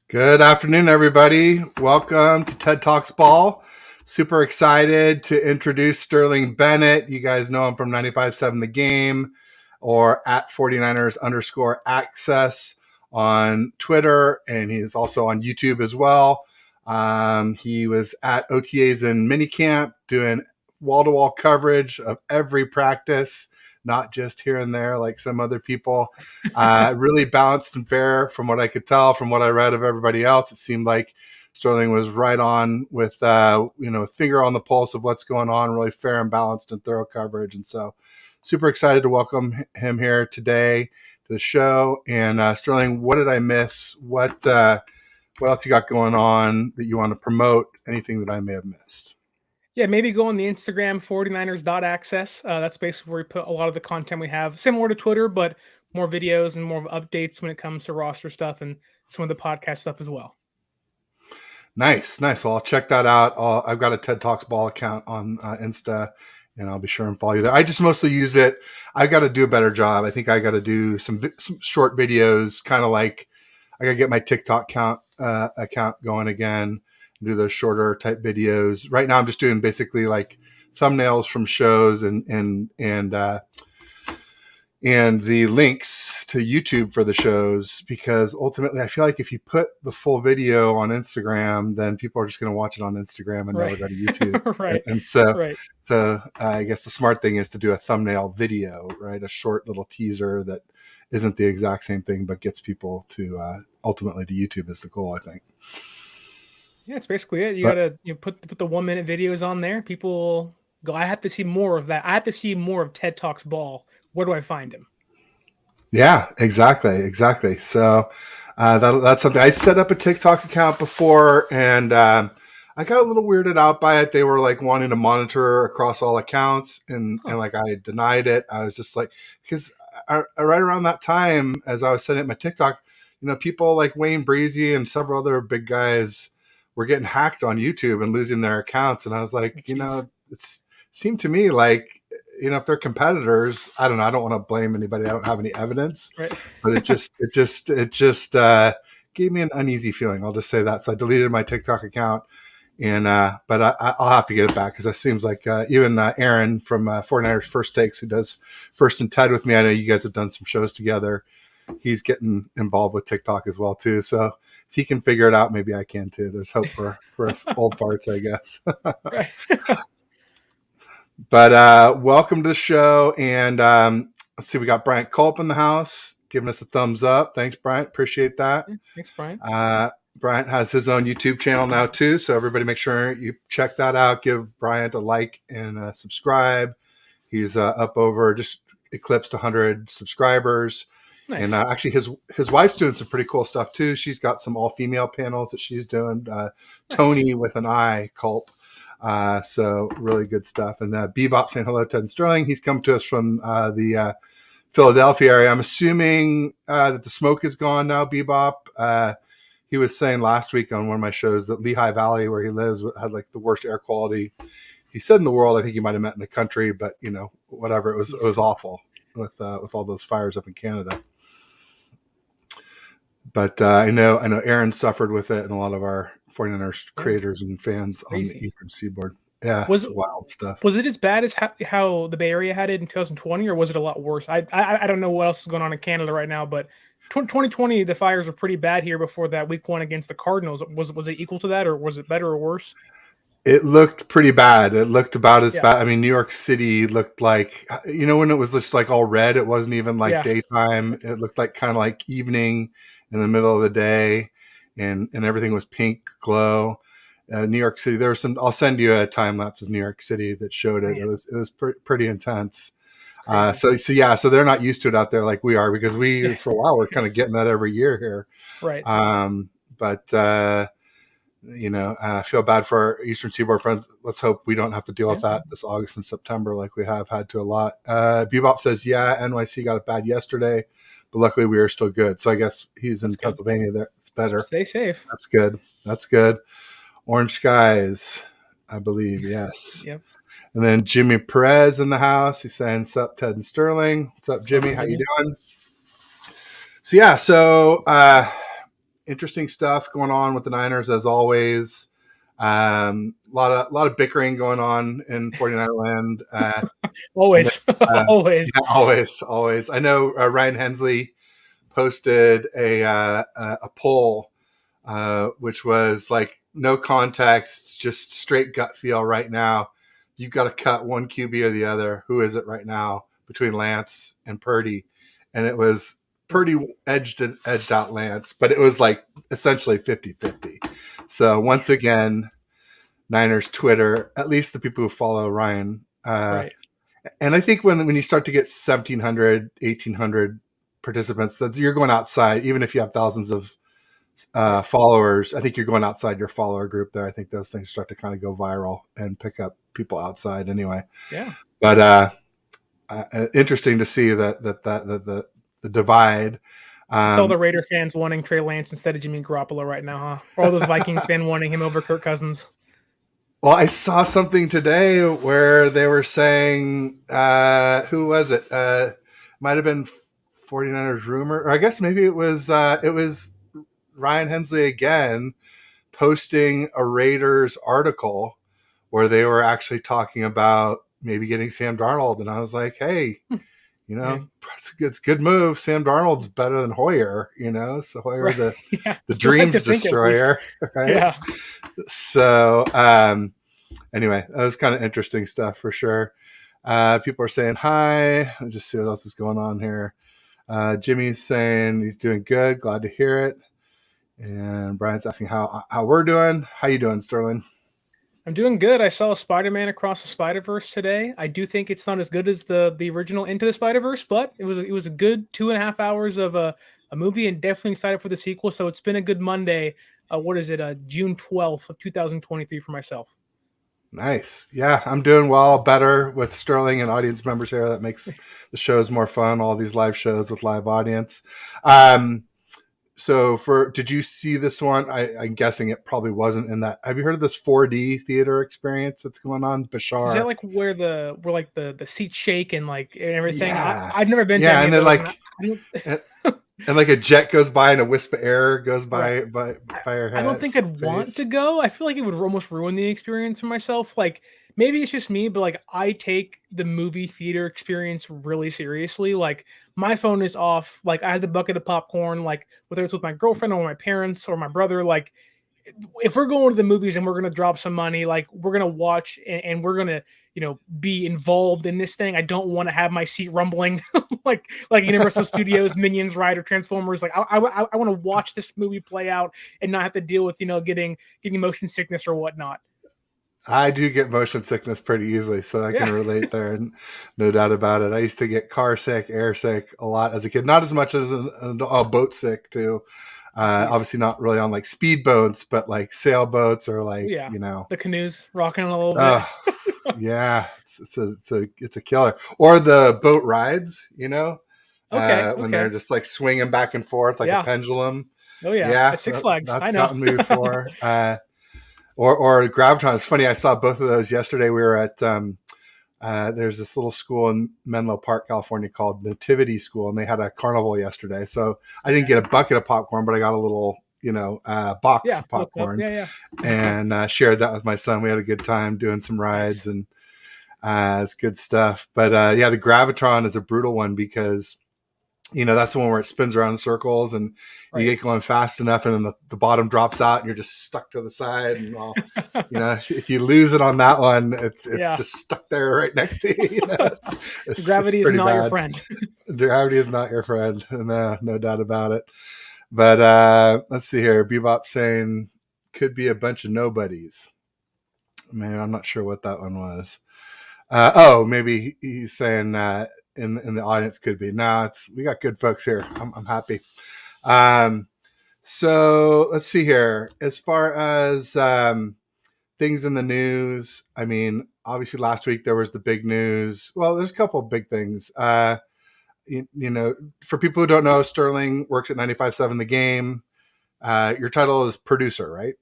Good afternoon, everybody. Welcome to TED Talks Ball. Super excited to introduce Sterling Bennett. You guys know him from 95.7 The Game or at 49ers_access on Twitter, and he's also on YouTube as well. He was at OTAs and minicamp doing wall-to-wall coverage of every practice, not just here and there like some other people. Really balanced and fair from what I could tell, from what I read of everybody else. It seemed like Sterling was right on with, finger on the pulse of what's going on, really fair and balanced and thorough coverage. And so super excited to welcome him here today to the show. And Sterling, what did I miss? What else you got going on that you want to promote? Anything that I may have missed? Yeah, maybe go on the Instagram 49ers.access. That's basically where we put a lot of the content we have, similar to Twitter, but more videos and more updates when it comes to roster stuff and some of the podcast stuff as well. Nice. Well, I'll check that out. I've got a TED Talks Ball account on Insta, and I'll be sure and follow you there. I just mostly use it. I got to do a better job. I think I got to do some short videos, kind of like I got to get my TikTok account going again. Do those shorter type videos. Right now, I'm just doing basically like thumbnails from shows and the links to YouTube for the shows, because ultimately I feel like if you put the full video on Instagram, then people are just going to watch it on Instagram and never go to YouTube. Right. And so, Right. I guess the smart thing is to do a thumbnail video, right? A short little teaser that isn't the exact same thing, but gets people to ultimately to YouTube is the goal, I think. Yeah, it's basically it. You gotta put the 1 minute videos on there. People go, I have to see more of that. I have to see more of TED Talks Ball. Where do I find him? Yeah, exactly. So that's something. I set up a TikTok account before, and I got a little weirded out by it. They were like wanting to monitor across all accounts, and like I denied it. I was just like, because right around that time, as I was setting up my TikTok, people like Wayne Breezy and several other big guys were getting hacked on YouTube and losing their accounts, and I was like, it seemed to me like, if they're competitors, I don't know. I don't want to blame anybody. I don't have any evidence, right. But it just gave me an uneasy feeling. I'll just say that. So I deleted my TikTok account, and but I'll have to get it back, because it seems like even Aaron from 49ers First Takes, who does First and TED with me, I know you guys have done some shows together. He's getting involved with TikTok as well too. So if he can figure it out, maybe I can too. There's hope for us old farts, I guess. Right. But welcome to the show. And let's see, we got Bryant Culp in the house giving us a thumbs up. Thanks, Bryant. Appreciate that. Thanks, Brian. Bryant has his own YouTube channel now too. So everybody make sure you check that out. Give Bryant a like and subscribe. He's up over, just eclipsed 100 subscribers. Nice. And actually his wife's doing some pretty cool stuff too. She's got some all-female panels that she's doing. Tony with an I, Culp. So really good stuff. And Bebop saying hello, Ted and Sterling. He's come to us from the Philadelphia area. I'm assuming that the smoke is gone now, Bebop. He was saying last week on one of my shows that Lehigh Valley, where he lives, had like the worst air quality, he said, in the world. I think he might have meant in the country, but whatever. It was awful with all those fires up in Canada. But I know Aaron suffered with it, and a lot of our 49ers creators and fans on the Eastern Seaboard. Yeah, wild stuff. Was it as bad as how the Bay Area had it in 2020, or was it a lot worse? I don't know what else is going on in Canada right now, but 2020, the fires were pretty bad here before that week 1 against the Cardinals. Was it equal to that, or was it better or worse? It looked pretty bad. It looked about as bad. I mean, New York City looked like, when it was just like all red, it wasn't even like daytime. It looked like kind of like evening in the middle of the day, and everything was pink glow. New York City, there was some, I'll send you a time lapse of New York City that showed it. It was pretty intense. So they're not used to it out there like we are, because we, for a while, we're kind of getting that every year here. Right. I feel bad for our Eastern Seaboard friends. Let's hope we don't have to deal with that this August and September like we have had to a lot. Bebop says, NYC got it bad yesterday, but luckily we are still good. So I guess he's in Pennsylvania. There, it's better. Stay safe. That's good. Orange skies, I believe. Yes. Yep. And then Jimmy Perez in the house. He's saying, "Sup, Ted and Sterling." What's up, Jimmy? How you doing? So interesting stuff going on with the Niners as always. A lot of bickering going on in 49er land. Always, always. Yeah, always. I know Ryan Hensley posted a poll, which was like no context, just straight gut feel right now. You've got to cut one QB or the other. Who is it right now between Lance and Purdy? And it was Purdy edged out Lance, but it was like essentially 50-50. So once again, Niners Twitter, at least the people who follow Ryan. Right. And I think when you start to get 1,700, 1,800 participants, that you're going outside, even if you have thousands of followers. I think you're going outside your follower group there. I think those things start to kind of go viral and pick up people outside anyway. Yeah. But interesting to see that the divide. It's all the Raider fans wanting Trey Lance instead of Jimmy Garoppolo right now, huh? Or all those Vikings fans wanting him over Kirk Cousins. Well, I saw something today where they were saying, who was it? Might have been 49ers rumor, or I guess maybe it was Ryan Hensley again posting a Raiders article where they were actually talking about maybe getting Sam Darnold. And I was like, hey, it's a good move. Sam Darnold's better than Hoyer, So Hoyer, Right. the dreams destroyer, right? Yeah. So anyway, that was kind of interesting stuff for sure. People are saying hi. I'll just see what else is going on here. Jimmy's saying he's doing good. Glad to hear it. And Brian's asking how we're doing. How you doing, Sterling? I'm doing good. I saw Spider-Man Across the Spider-Verse today. I do think it's not as good as the original Into the Spider-Verse, but it was a good 2.5 hours of a movie, and definitely excited for the sequel. So it's been a good Monday. What is it? June 12th of 2023 for myself. Nice. Yeah, I'm doing well, better with Sterling and audience members here. That makes the shows more fun, all these live shows with live audience. So did you see this one? I'm guessing it probably wasn't in that. Have you heard of this 4D theater experience that's going on? Bashar. Is that like where the seats shake and like and everything? Yeah. I've never been to any and then like and like a jet goes by and a wisp of air goes by your head. I don't think I'd want to go. I feel like it would almost ruin the experience for myself. Like maybe it's just me, but like I take the movie theater experience really seriously. Like my phone is off. Like I had the bucket of popcorn, like whether it's with my girlfriend or my parents or my brother, like if we're going to the movies and we're going to drop some money, like we're going to watch and we're going to, be involved in this thing. I don't want to have my seat rumbling like Universal Studios, Minions ride or Transformers. Like I want to watch this movie play out and not have to deal with, getting motion sickness or whatnot. I do get motion sickness pretty easily, so I can relate there, and no doubt about it. I used to get car sick, air sick a lot as a kid, not as much as boat sick too. Obviously not really on like speedboats, but like sailboats or like the canoes rocking a little bit. Yeah, it's a killer. Or the boat rides, when they're just like swinging back and forth like a pendulum. Oh yeah, at Six Flags. That's I know. gotten me before. Or Graviton. It's funny. I saw both of those yesterday. We were at there's this little school in Menlo Park, California called Nativity School, and they had a carnival yesterday. So I didn't get a bucket of popcorn, but I got a little box of popcorn and shared that with my son. We had a good time doing some rides, and it's good stuff. But the Gravitron is a brutal one because that's the one where it spins around in circles and you get going fast enough, and then the bottom drops out and you're just stuck to the side. And if you lose it on that one, it's just stuck there right next to you. Gravity is not your friend. Gravity is not your friend. No doubt about it. But let's see here. Bebop saying could be a bunch of nobodies. Man, I'm not sure what that one was. Maybe he's saying in the audience could be. No, we got good folks here. I'm happy. So let's see here. As far as things in the news, I mean, obviously last week there was the big news. Well, there's a couple of big things. For people who don't know, Sterling works at 95.7 The Game. Your title is producer, right?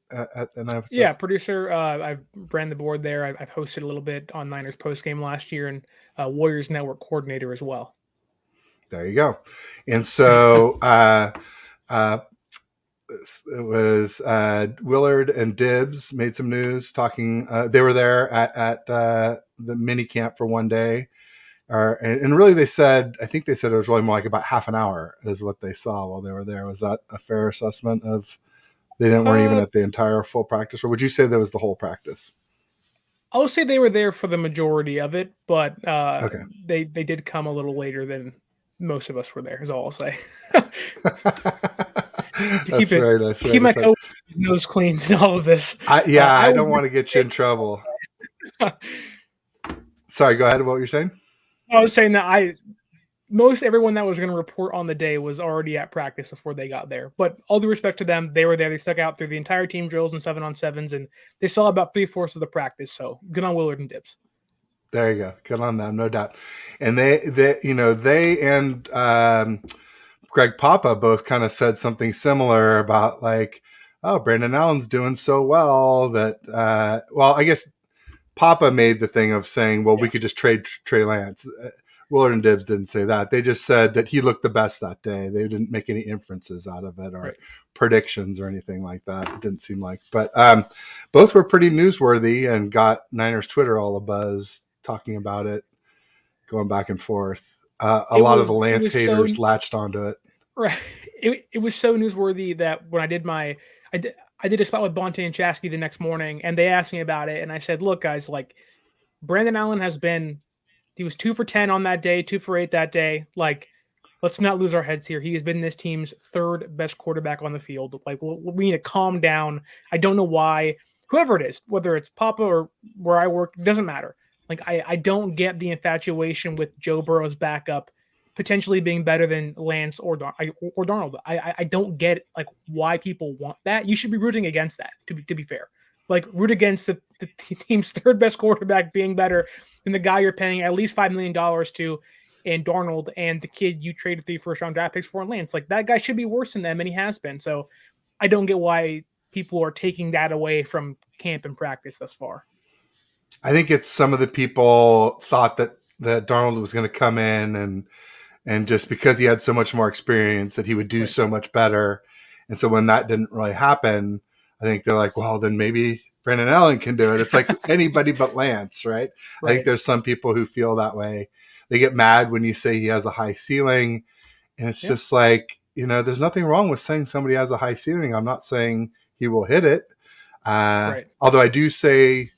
Producer. I've ran the board there. I've hosted a little bit on Niners postgame last year, and Warriors Network coordinator as well. There you go. And so it was Willard and Dibbs made some news talking. They were there at the mini camp for one day. And really, I think they said it was really more like about half an hour is what they saw while they were there. Was that a fair assessment of weren't even at the entire full practice? Or would you say that was the whole practice? I'll say they were there for the majority of it, but Okay. they did come a little later than most of us were there, is all I'll say. To That's very nice. keep my nose clean and all of this. I don't want to get you in trouble. Sorry, go ahead. What were you saying? I was saying that most everyone that was going to report on the day was already at practice before they got there. But all due respect to them, they were there. They stuck out through the entire team drills and 7-on-7s, and they saw about 3/4 of the practice. So good on Willard and Dibbs. There you go. Good on them, no doubt. And they and Greg Papa both kind of said something similar about like, oh, Brandon Allen's doing so well that, I guess Papa made the thing of saying, well, we could just trade Trey Lance. Willard and Dibbs didn't say that. They just said that he looked the best that day. They didn't make any inferences out of it or predictions or anything like that. It didn't seem like. But both were pretty newsworthy and got Niners Twitter all abuzz talking about it, going back and forth. A lot of the Lance haters latched onto it. Right. It was so newsworthy that when I did I did a spot with Bonte and Chasky the next morning, and they asked me about it, and I said, look, guys, like, Brandon Allen he was 2 for 10 on that day, 2 for 8 that day. Like, let's not lose our heads here. He has been this team's 3rd best quarterback on the field. Like, we need to calm down. I don't know why. Whoever it is, whether it's Papa or where I work, it doesn't matter. Like, I don't get the infatuation with Joe Burrow's backup potentially being better than Lance or Darnold. I don't get like why people want that. You should be rooting against that, to be fair. Like, root against the team's 3rd best quarterback being better than the guy you're paying at least $5 million to in Darnold and the kid you traded 3 first-round draft picks for in Lance. Like, that guy should be worse than them, and he has been. So I don't get why people are taking that away from camp and practice thus far. I think it's some of the people thought that Darnold was going to come in and just because he had so much more experience that he would do so much better. And so when that didn't really happen, I think they're like, well, then maybe Brandon Allen can do it. It's like anybody but Lance, right? I think there's some people who feel that way. They get mad when you say he has a high ceiling. And it's just like, there's nothing wrong with saying somebody has a high ceiling. I'm not saying he will hit it. Although I do say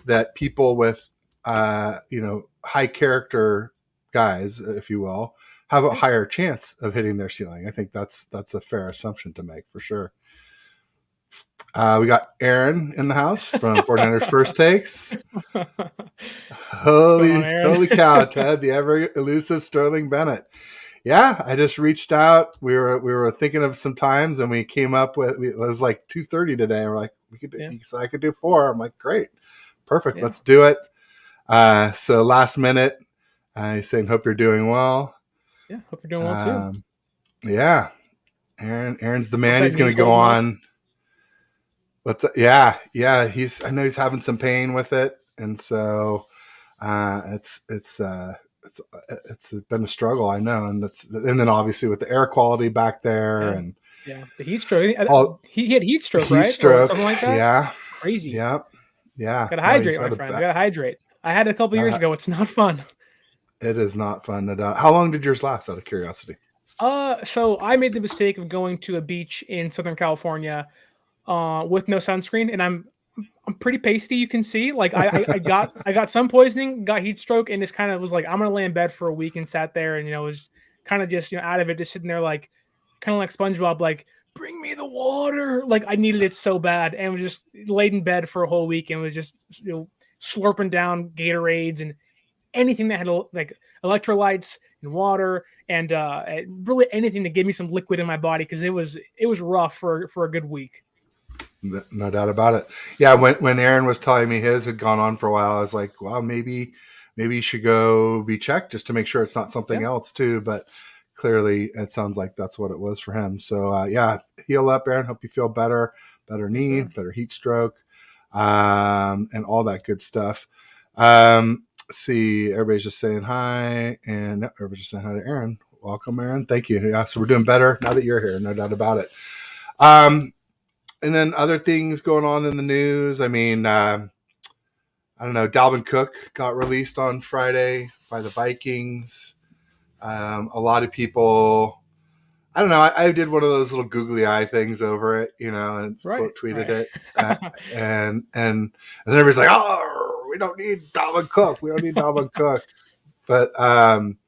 that people with, high character guys, if you will, have a higher chance of hitting their ceiling. I think that's a fair assumption to make for sure. We got Aaron in the house from 49ers First Takes. Holy cow, Ted, the ever elusive Sterling Bennett. Yeah, I just reached out. We were thinking of some times, and we came up with it was like 2:30 today. We're like, we could. So I could do 4. I'm like, great, perfect. Let's do it. So last minute, he's saying, hope you're doing well. Yeah, hope you're doing well too. Yeah, Aaron's the man. He's going to go on. Yeah. I know he's having some pain with it, and so it's been a struggle. I know, and then obviously with the air quality back there, and the heat stroke. He had heat stroke, right? Stroke, or something like that. Yeah, crazy. Yeah. Gotta hydrate, my friend. Gotta hydrate. I had it a couple years ago. It's not fun. It is not fun. How long did yours last, out of curiosity? So I made the mistake of going to a beach in Southern California with no sunscreen, and I'm pretty pasty. You can see, like I got sun poisoning, got heat stroke, and just kind of was like, I'm gonna lay in bed for a week and sat there, and was kind of just out of it, just sitting there like kind of like SpongeBob, like bring me the water. Like I needed it so bad, and was just laid in bed for a whole week and was just slurping down Gatorades and anything that had like electrolytes and water and really anything to give me some liquid in my body, because it was rough for a good week. No doubt about it. Yeah, when Aaron was telling me his had gone on for a while, I was like, well, maybe you should go be checked just to make sure it's not something else too. But clearly, it sounds like that's what it was for him. So heal up, Aaron. Hope you feel better. Better knee, better heat stroke, and all that good stuff. See, everybody's just saying hi, and everybody's just saying hi to Aaron. Welcome, Aaron. Thank you. Yeah, so we're doing better now that you're here. No doubt about it. Um, and then other things going on in the news. I mean, I don't know. Dalvin Cook got released on Friday by the Vikings. A lot of people, I don't know. I did one of those little googly eye things over it, and Right, quote tweeted right. it, and then everybody's like, "Oh, we don't need Dalvin Cook. We don't need Dalvin Cook." But I don't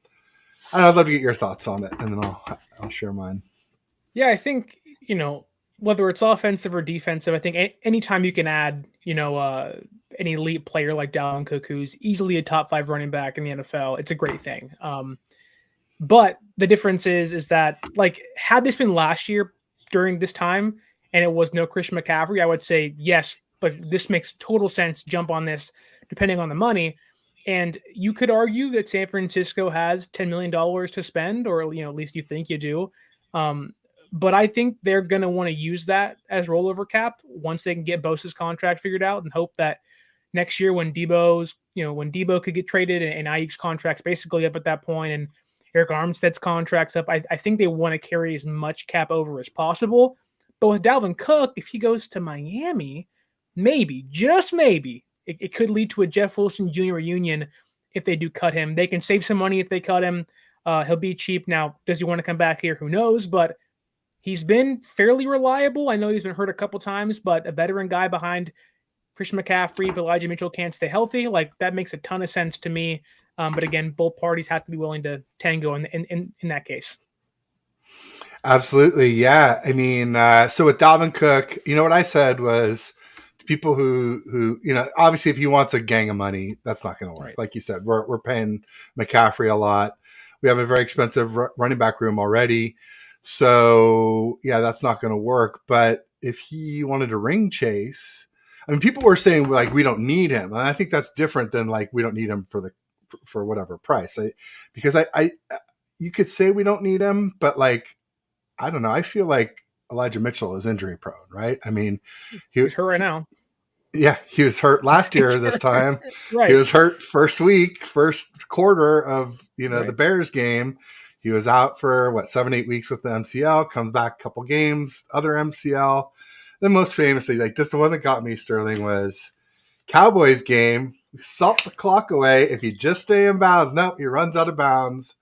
know, I'd love to get your thoughts on it, and then I'll share mine. Yeah, I think, whether it's offensive or defensive, I think anytime you can add, an elite player like Dalvin Cook, who's easily a top 5 running back in the NFL, it's a great thing. But the difference is that, like, had this been last year during this time and it was no Christian McCaffrey, I would say yes, but this makes total sense. Jump on this, depending on the money. And you could argue that San Francisco has $10 million to spend, or at least you think you do. Um, but I think they're going to want to use that as rollover cap once they can get Bosa's contract figured out, and hope that next year when when Debo could get traded and Ayuk's contract's basically up at that point, and Eric Armstead's contract's up, I think they want to carry as much cap over as possible. But with Dalvin Cook, if he goes to Miami, maybe, just maybe, it could lead to a Jeff Wilson Jr. reunion if they do cut him. They can save some money if they cut him. He'll be cheap. Now, does he want to come back here? Who knows? But he's been fairly reliable. I know he's been hurt a couple times, but a veteran guy behind Christian McCaffrey, if Elijah Mitchell can't stay healthy, like, that makes a ton of sense to me. But again, both parties have to be willing to tango in that case. Absolutely, yeah. I mean, so with Dalvin Cook, what I said was to people who obviously if he wants a gang of money, that's not going to work. Right. Like you said, we're paying McCaffrey a lot. We have a very expensive running back room already, so yeah, that's not going to work. But if he wanted to ring chase, I mean, people were saying like we don't need him, and I think that's different than like we don't need him for whatever price. Because you could say we don't need him, but like, I don't know. I feel like Elijah Mitchell is injury prone, right? I mean, He's hurt right now. Yeah, he was hurt last year this time. Right. He was hurt first quarter of Right. the Bears game. He was out for 7-8 weeks with the MCL. Comes back a couple games, other MCL. Then most famously, like just the one that got me, Sterling, was Cowboys game. Salt the clock away. If you just stay in bounds, nope, he runs out of bounds.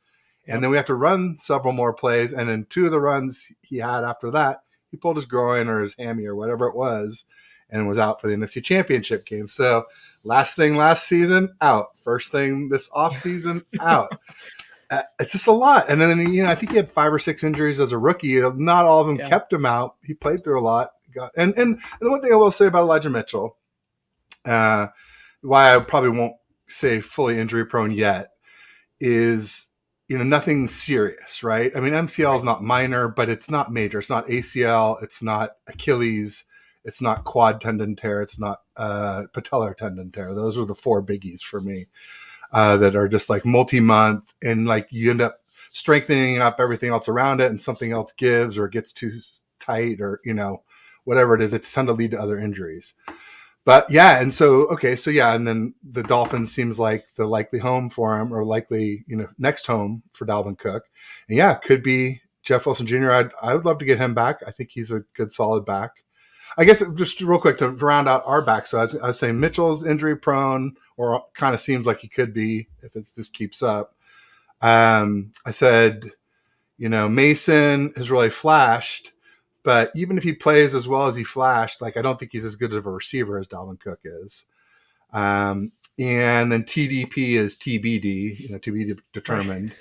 Yep. And then we have to run several more plays. And then 2 of the runs he had after that, he pulled his groin or his hammy or whatever it was and was out for the NFC Championship game. So last thing last season, out. First thing this offseason, out. It's just a lot. And then, I think he had 5 or 6 injuries as a rookie. Not all of them kept him out. He played through a lot. And the one thing I will say about Elijah Mitchell, why I probably won't say fully injury prone yet, is nothing serious, right? I mean, MCL is not minor, but it's not major. It's not ACL. It's not Achilles. It's not quad tendon tear. It's not patellar tendon tear. Those are the 4 biggies for me that are just like multi-month, and like you end up strengthening up everything else around it, and something else gives or gets too tight or whatever it is. It's tend to lead to other injuries. But yeah, and so and then the Dolphins seems like the likely home for him, or likely next home for Dalvin Cook. And yeah, could be Jeff Wilson Jr. I would love to get him back. I think he's a good solid back. I guess just real quick to round out our back. So I was saying Mitchell's injury prone, or kind of seems like he could be if this keeps up. I said Mason has really flashed. But even if he plays as well as he flashed, like I don't think he's as good of a receiver as Dalvin Cook is. And then TDP is TBD, to be determined.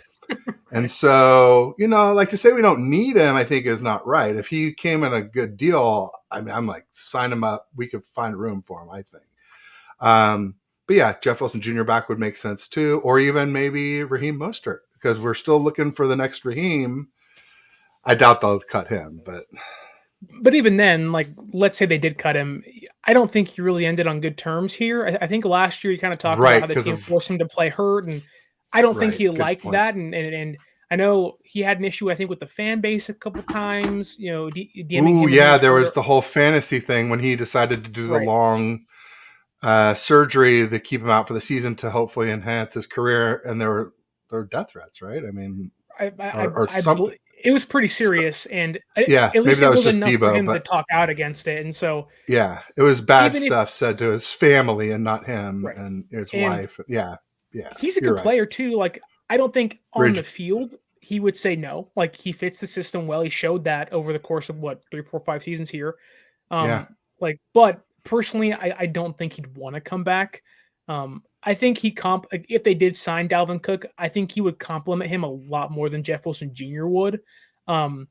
And so, like to say we don't need him, I think is not right. If he came in a good deal, I mean, I'm like, sign him up. We could find room for him, I think. But yeah, Jeff Wilson Jr. back would make sense too. Or even maybe Raheem Mostert, because we're still looking for the next Raheem. I doubt they'll cut him, but even then, like, let's say they did cut him, I don't think he really ended on good terms here. I think last year he kind of talked about how the team forced him to play hurt, and I don't think he liked that. And I know he had an issue, I think, with the fan base a couple times. There was the whole fantasy thing when he decided to do the long surgery to keep him out for the season to hopefully enhance his career, and there were death threats, right? I mean, it was pretty serious, and Yeah, at maybe least that it was was just enough for Debo, him to but talk out against it. And so yeah, it was bad even if stuff said to his family and not him right, and his and wife. Yeah, yeah, he's a you're good right. player too. Like I don't think on the Bridge, field he would say no. Like he fits the system well. He showed that over the course of what 3, 4, 5 seasons here. yeah, But personally, I don't think he'd want to come back. I think like, if they did sign Dalvin Cook, I think he would compliment him a lot more than Jeff Wilson Jr. would. Um,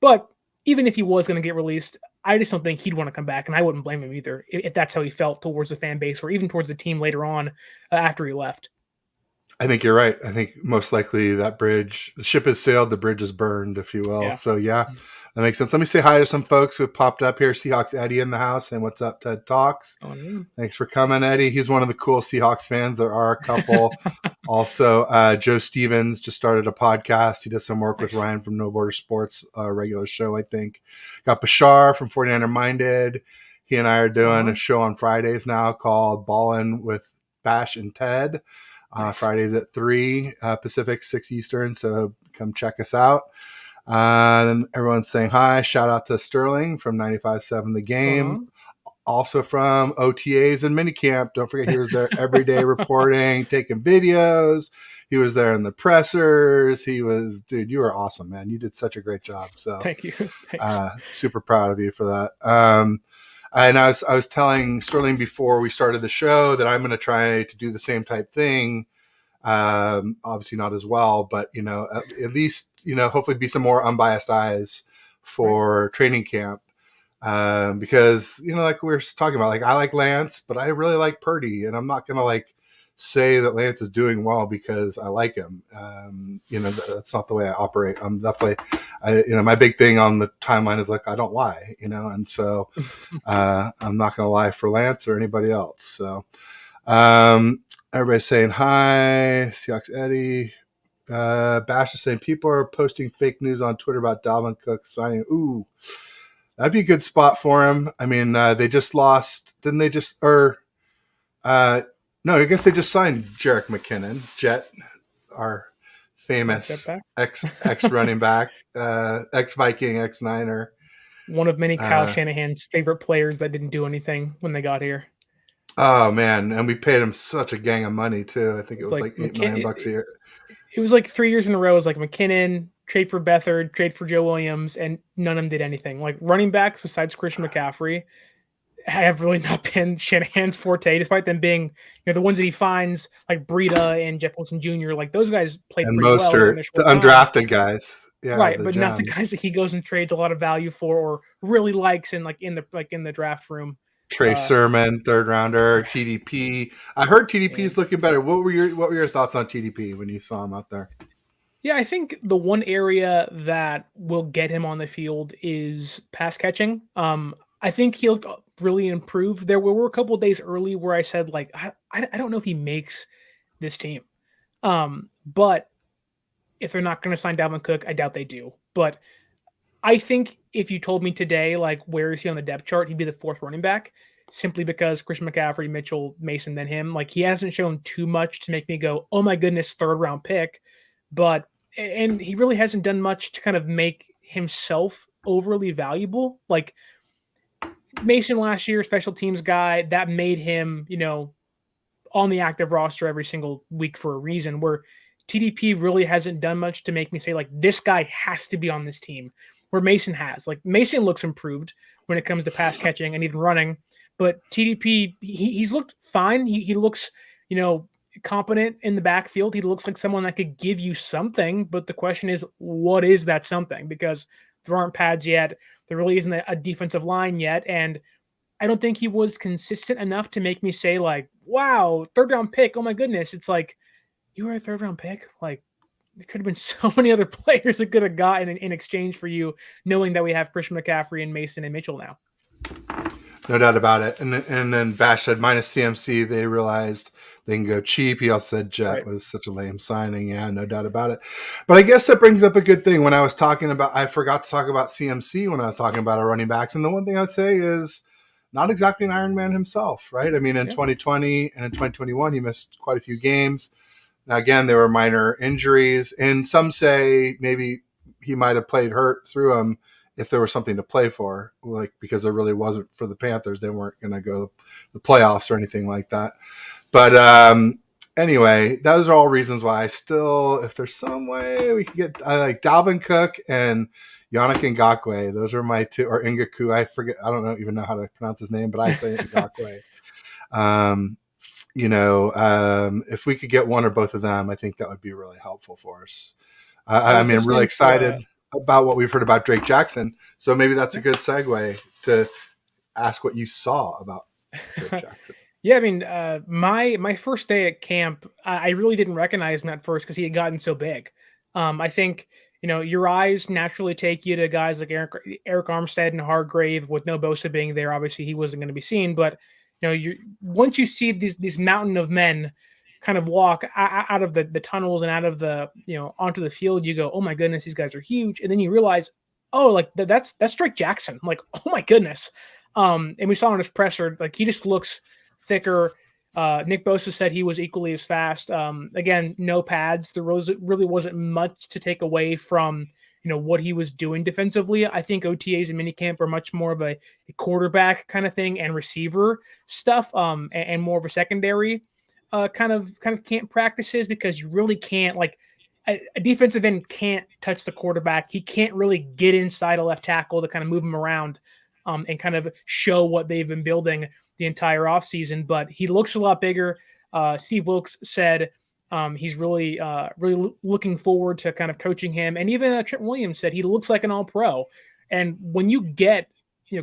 but even if he was going to get released, I just don't think he'd want to come back, and I wouldn't blame him either if that's how he felt towards the fan base or even towards the team later on after he left. I think you're right. I think most likely that bridge, the ship has sailed, the bridge is burned, if you will. Yeah. So yeah, that makes sense. Let me say hi to some folks who have popped up here. Seahawks Eddie in the house, and what's up, Ted Talks. Oh, yeah. Thanks for coming, Eddie. He's one of the cool Seahawks fans. There are a couple. Also, Joe Stevens just started a podcast. He does some work with Nice. Ryan from No Border Sports, regular show, I think. Got Bashar from 49er Minded. He and I are doing a show on Fridays now called Ballin' with Bash and Ted. Nice. Fridays at 3 Pacific, 6 Eastern. So come check us out. Then everyone's saying hi. Shout out to Sterling from 95.7 The Game. Also from OTAs and minicamp. Don't forget he was there every day reporting, taking videos. He was there in the pressers. Dude, you were awesome, man. You did such a great job. So Thank you. Thanks. super proud of you for that. And I was telling Sterling before we started the show that I'm going to try to do the same type thing. Obviously not as well, but at least hopefully be some more unbiased eyes for training camp. Because like we were talking about, like I like Lance, but I really like Purdy, and I'm not gonna say that Lance is doing well because I like him. That's not the way I operate. I'm definitely, my big thing on the timeline is I don't lie, and so I'm not gonna lie for Lance or anybody else. So everybody's saying hi. Seahawks Eddie. Bash is saying people are posting fake news on Twitter about Dalvin Cook signing. Ooh. That'd be a good spot for him. I mean, they just lost, didn't they? No, I guess they just signed Jerick McKinnon, Jet, our famous ex running back, ex Viking, ex Niner. One of many Kyle Shanahan's favorite players that didn't do anything when they got here. Oh man, and we paid him such a gang of money too. I think it was like $8 million a year. It was like 3 years in a row. It was like McKinnon, trade for Beathard, trade for Joe Williams, and none of them did anything. Like running backs besides Christian McCaffrey have really not been Shanahan's forte, despite them being the ones that he finds, like Breida and Jeff Wilson Jr. Like those guys played and pretty well. The undrafted guys. Yeah, right, but not the guys that he goes and trades a lot of value for or really likes in the draft room. Trey Sermon, third rounder, TDP. I heard TDP is looking better. What were your thoughts on TDP when you saw him out there? Yeah, I think the one area that will get him on the field is pass catching. I think he'll really improve. There were a couple of days early where I said, I don't know if he makes this team. But if they're not going to sign Dalvin Cook, I doubt they do. But I think if you told me today, where is he on the depth chart, he'd be the fourth running back, simply because Christian McCaffrey, Mitchell, Mason, then him. He hasn't shown too much to make me go, oh my goodness, third round pick. And he really hasn't done much to kind of make himself overly valuable. Mason last year, special teams guy, that made him, on the active roster every single week for a reason, where TDP really hasn't done much to make me say, this guy has to be on this team, where Mason has. Mason looks improved when it comes to pass catching and even running, but TDP, he's looked fine. He looks, competent in the backfield. He looks like someone that could give you something, but the question is, what is that something? Because there aren't pads yet. There really isn't a defensive line yet. And I don't think he was consistent enough to make me say, wow, third round pick. Oh my goodness. It's you were a third round pick. There could have been so many other players that could have gotten in exchange for you, knowing that we have Christian McCaffrey and Mason and Mitchell now. No doubt about it. And then Bash said minus CMC, they realized they can go cheap. He also said Jet was such a lame signing. Yeah, no doubt about it. But I guess that brings up a good thing. When I was talking about, I forgot to talk about CMC when I was talking about our running backs. And the one thing I'd say is not exactly an Iron Man himself, right? I mean, in 2020 and in 2021, he missed quite a few games. Now, again, there were minor injuries. And some say maybe he might have played hurt through him if there was something to play for, like because there really wasn't for the Panthers. They weren't going to go to the playoffs or anything like that. But anyway, those are all reasons why I still, if there's some way we could get, I like Dalvin Cook and Yannick Ngakoue. Those are my two, or Ngaku. I forget. I don't even know how to pronounce his name, but I say Ngakoue. If we could get one or both of them, I think that would be really helpful for us. I'm really excited about what we've heard about Drake Jackson. So maybe that's a good segue to ask what you saw about Drake Jackson. Yeah, I mean, my first day at camp, I really didn't recognize him at first because he had gotten so big. I think, your eyes naturally take you to guys like Eric Armstead and Hargrave with no Bosa being there. Obviously, he wasn't going to be seen, but once you see these mountain of men kind of walk out of the tunnels and out of the onto the field, you go, oh my goodness, these guys are huge, and then you realize, oh, like that's Drake Jackson. I'm like, oh my goodness. And we saw in his presser, like he just looks thicker. Nick Bosa said he was equally as fast. Again, no pads. There really wasn't much to take away from what he was doing defensively. I think OTAs and minicamp are much more of a quarterback kind of thing and receiver stuff, and more of a secondary kind of camp practices, because you really can't, like, a defensive end can't touch the quarterback. He can't really get inside a left tackle to kind of move him around and kind of show what they've been building the entire offseason. But he looks a lot bigger. Steve Wilkes said he's really looking forward to kind of coaching him. And even Trent Williams said he looks like an all-pro. And when you get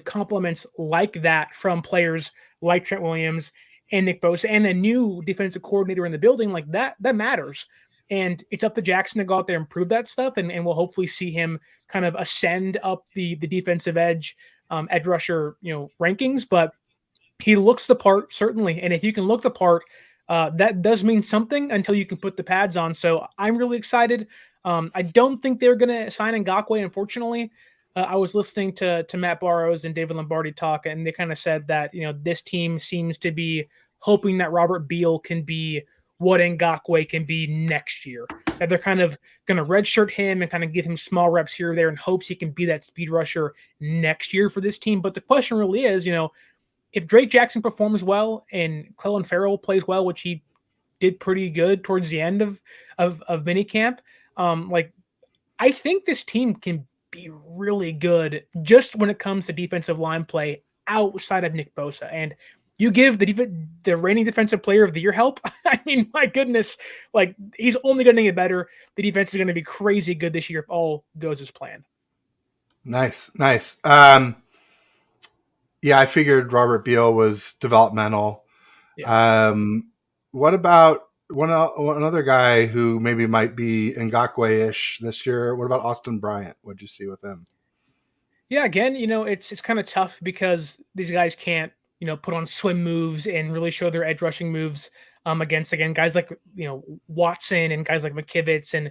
compliments like that from players like Trent Williams and Nick Bosa and a new defensive coordinator in the building, like that matters. And it's up to Jackson to go out there and prove that stuff. And we'll hopefully see him kind of ascend up the defensive edge rusher rankings. But he looks the part, certainly. And if you can look the part, that does mean something until you can put the pads on. So I'm really excited. I don't think they're going to sign Ngakoue, unfortunately. I was listening to Matt Barrows and David Lombardi talk, and they kind of said that, this team seems to be hoping that Robert Beal can be what Ngakoue can be next year. That they're kind of going to redshirt him and kind of give him small reps here or there in hopes he can be that speed rusher next year for this team. But the question really is, if Drake Jackson performs well and Clelin Ferrell plays well, which he did pretty good towards the end of minicamp, I think this team can be really good just when it comes to defensive line play outside of Nick Bosa. And you give the reigning defensive player of the year help. I mean, my goodness, like, he's only going to get better. The defense is going to be crazy good this year if all goes as planned. Nice. Yeah, I figured Robert Beal was developmental. Yeah. What about one other guy who maybe might be Ngakoue-ish this year? What about Austin Bryant? What'd you see with him? Yeah, again, it's kind of tough because these guys can't, put on swim moves and really show their edge rushing moves against, again, guys like, Watson and guys like McKivitz, and,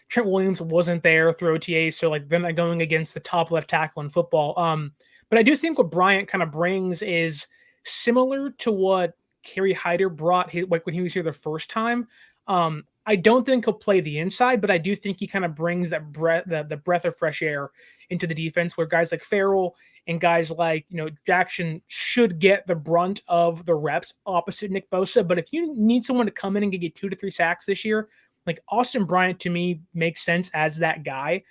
Trent Williams wasn't there through OTA. So, like, they're not going against the top left tackle in football. But I do think what Bryant kind of brings is similar to what Kerry Hyder brought like when he was here the first time. I don't think he'll play the inside, but I do think he kind of brings that the breath of fresh air into the defense, where guys like Ferrell and guys like Jackson should get the brunt of the reps opposite Nick Bosa. But if you need someone to come in and get 2 to 3 sacks this year, like, Austin Bryant to me makes sense as that guy.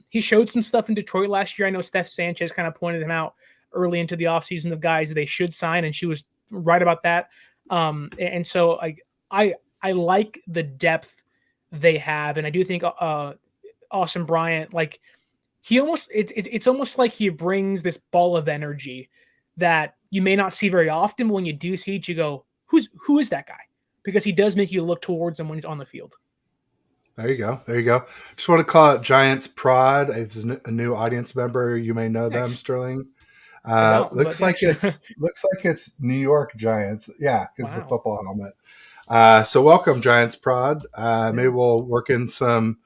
He showed some stuff in Detroit last year. I know Steph Sanchez kind of pointed him out early into the offseason of guys they should sign, and she was right about that. And so I like the depth they have, and I do think Austin Bryant, like, it's almost like he brings this ball of energy that you may not see very often, but when you do see it, you go, who is that guy? Because he does make you look towards him when he's on the field. There you go. Just want to call it Giants Prod. It's a new audience member. You may know them, Sterling. Looks like it's New York Giants. Yeah, because it's a football helmet. So welcome, Giants Prod. Maybe we'll work in some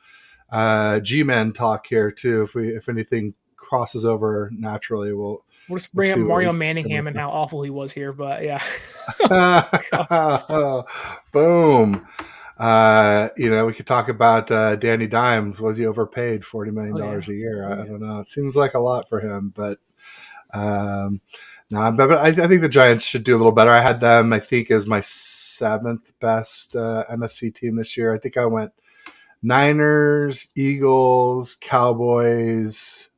G-Men talk here too. If anything crosses over naturally, we'll just bring up Mario Manningham and how awful he was here. But yeah. Boom. We could talk about Danny Dimes. Was he overpaid $40 Oh million yeah. a year? Oh I yeah. don't know. It seems like a lot for him, but no. But I think the Giants should do a little better. I had them, I think, as my seventh best NFC team this year. I think I went Niners, Eagles, Cowboys,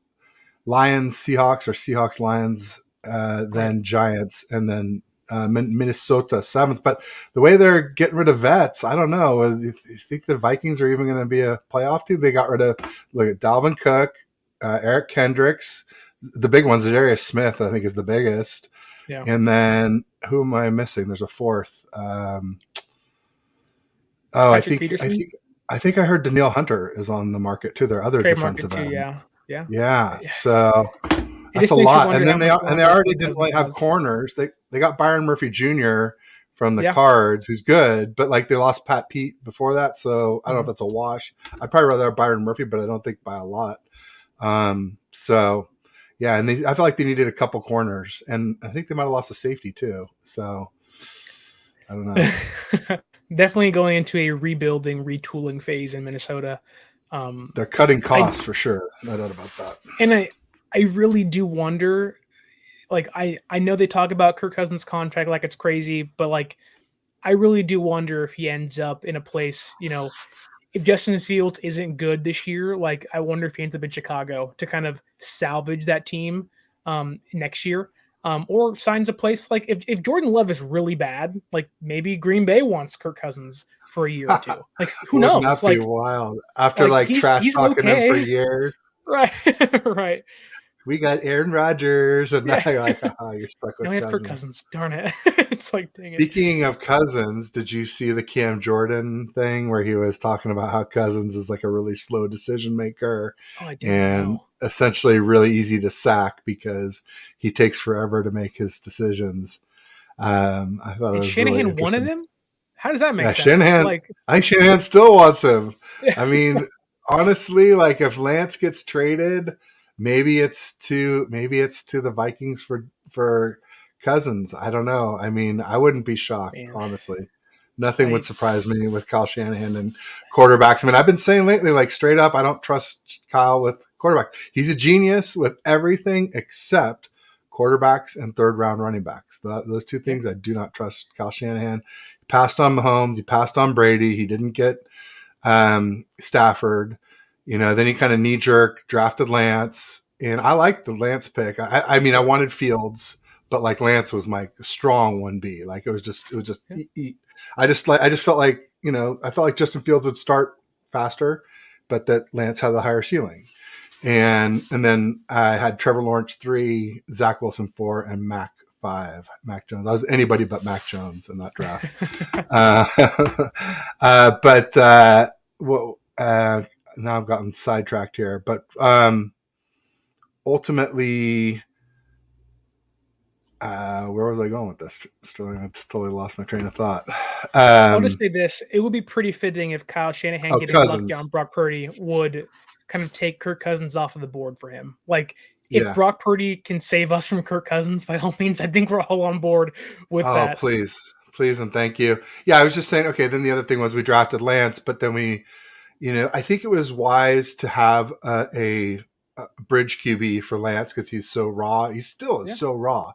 Lions, Seahawks, or Seahawks, Lions, Right. then Giants, and then Minnesota seventh. But the way they're getting rid of vets, I don't know. You think the Vikings are even going to be a playoff team? They got rid of, look at Dalvin Cook, Eric Kendricks. The big ones, Darius Smith, I think, is the biggest. Yeah. And then who am I missing? There's a fourth. Oh, I Patrick think I Peterson, think I think I heard Danielle Hunter is on the market too. Their other trade market defensive too. end. Yeah. Yeah. Yeah, so It that's just a makes you lot. wonder And how then much they longer already Kirk didn't Cousins really have has. corners. They got Byron Murphy Jr. from the Yeah. Cards, who's good, but like they lost Pat Pete before that, so I don't know if Mhm. that's a wash. I'd probably rather have Byron Murphy, but I don't think by a lot. So yeah, and I feel like they needed a couple corners, and I think they might have lost a safety too. So I don't know. Definitely going into a rebuilding, retooling phase in Minnesota. Um, They're cutting I costs for sure. No doubt about that. and I really do wonder. Like I know they talk about Kirk Cousins' contract like it's crazy, but like I really do wonder if he ends up in a place, if Justin Fields isn't good this year, like I wonder if he ends up in Chicago to kind of salvage that team next year. Or signs a place like if Jordan Love is really bad, like maybe Green Bay wants Kirk Cousins for a year or two. Like who Wouldn't knows? that be wild? After Like like trash he's talking him for okay. years, Right. Right. we got Aaron Rodgers, and now Yeah. you're like, oh, you're stuck Now with we have Kirk Cousins. Cousins. Darn it. It's like dang it. Speaking of Cousins, did you see the Cam Jordan thing where he was talking about how Cousins is like a really slow decision maker Oh, I didn't and know. essentially really easy to sack because he takes forever to make his decisions? I thought it And was really Shanahan wanted interesting. him? How does that make Yeah, sense? Shanahan. Like I think Shanahan still wants him. I mean, honestly, like if Lance gets traded, maybe it's to the Vikings for Cousins. I don't know. I mean, I wouldn't be shocked, man, honestly. Nothing would I surprise me with Kyle Shanahan and quarterbacks. I mean, I've been saying lately, like straight up, I don't trust Kyle with quarterback. He's a genius with everything except quarterbacks and third round running backs. Those two yeah. things I do not trust Kyle Shanahan. He passed on Mahomes. He passed on Brady. He didn't get Stafford. Then he kind of knee jerk drafted Lance, and I like the Lance pick. I mean, I wanted Fields, but like Lance was my strong 1B. Like it was just. Yeah. I just felt like I felt like Justin Fields would start faster, but that Lance had the higher ceiling. And then I had Trevor Lawrence 3, Zach Wilson 4, and Mac Jones. I was anybody but Mac Jones in that draft. Uh, but well, now I've gotten sidetracked here. But ultimately, where was I going with this? Sterling, I just totally lost my train of thought. I'll just say this: it would be pretty fitting if Kyle Shanahan getting lucky on Cousins. Brock Purdy would kind of take Kirk Cousins off of the board for him. Like if Yeah. Brock Purdy can save us from Kirk Cousins, by all means, I think we're all on board with Oh, that. please, and thank you. Yeah, I was just saying. Okay, then the other thing was we drafted Lance, but then I think it was wise to have a bridge QB for Lance because he's so raw. He still is Yeah, so raw.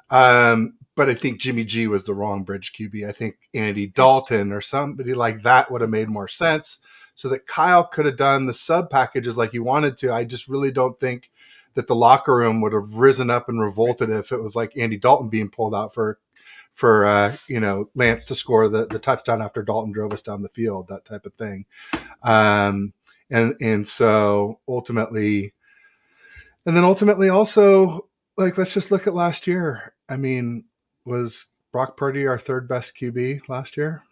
But I think Jimmy G was the wrong bridge QB. I think Andy yes, Dalton or somebody like that would have made more sense so that Kyle could have done the sub packages like he wanted to. I just really don't think that the locker room would have risen up and revolted if it was like Andy Dalton being pulled out for Lance to score the touchdown after Dalton drove us down the field, that type of thing. And so ultimately also, like, let's just look at last year. I mean, was Brock Purdy our third best QB last year?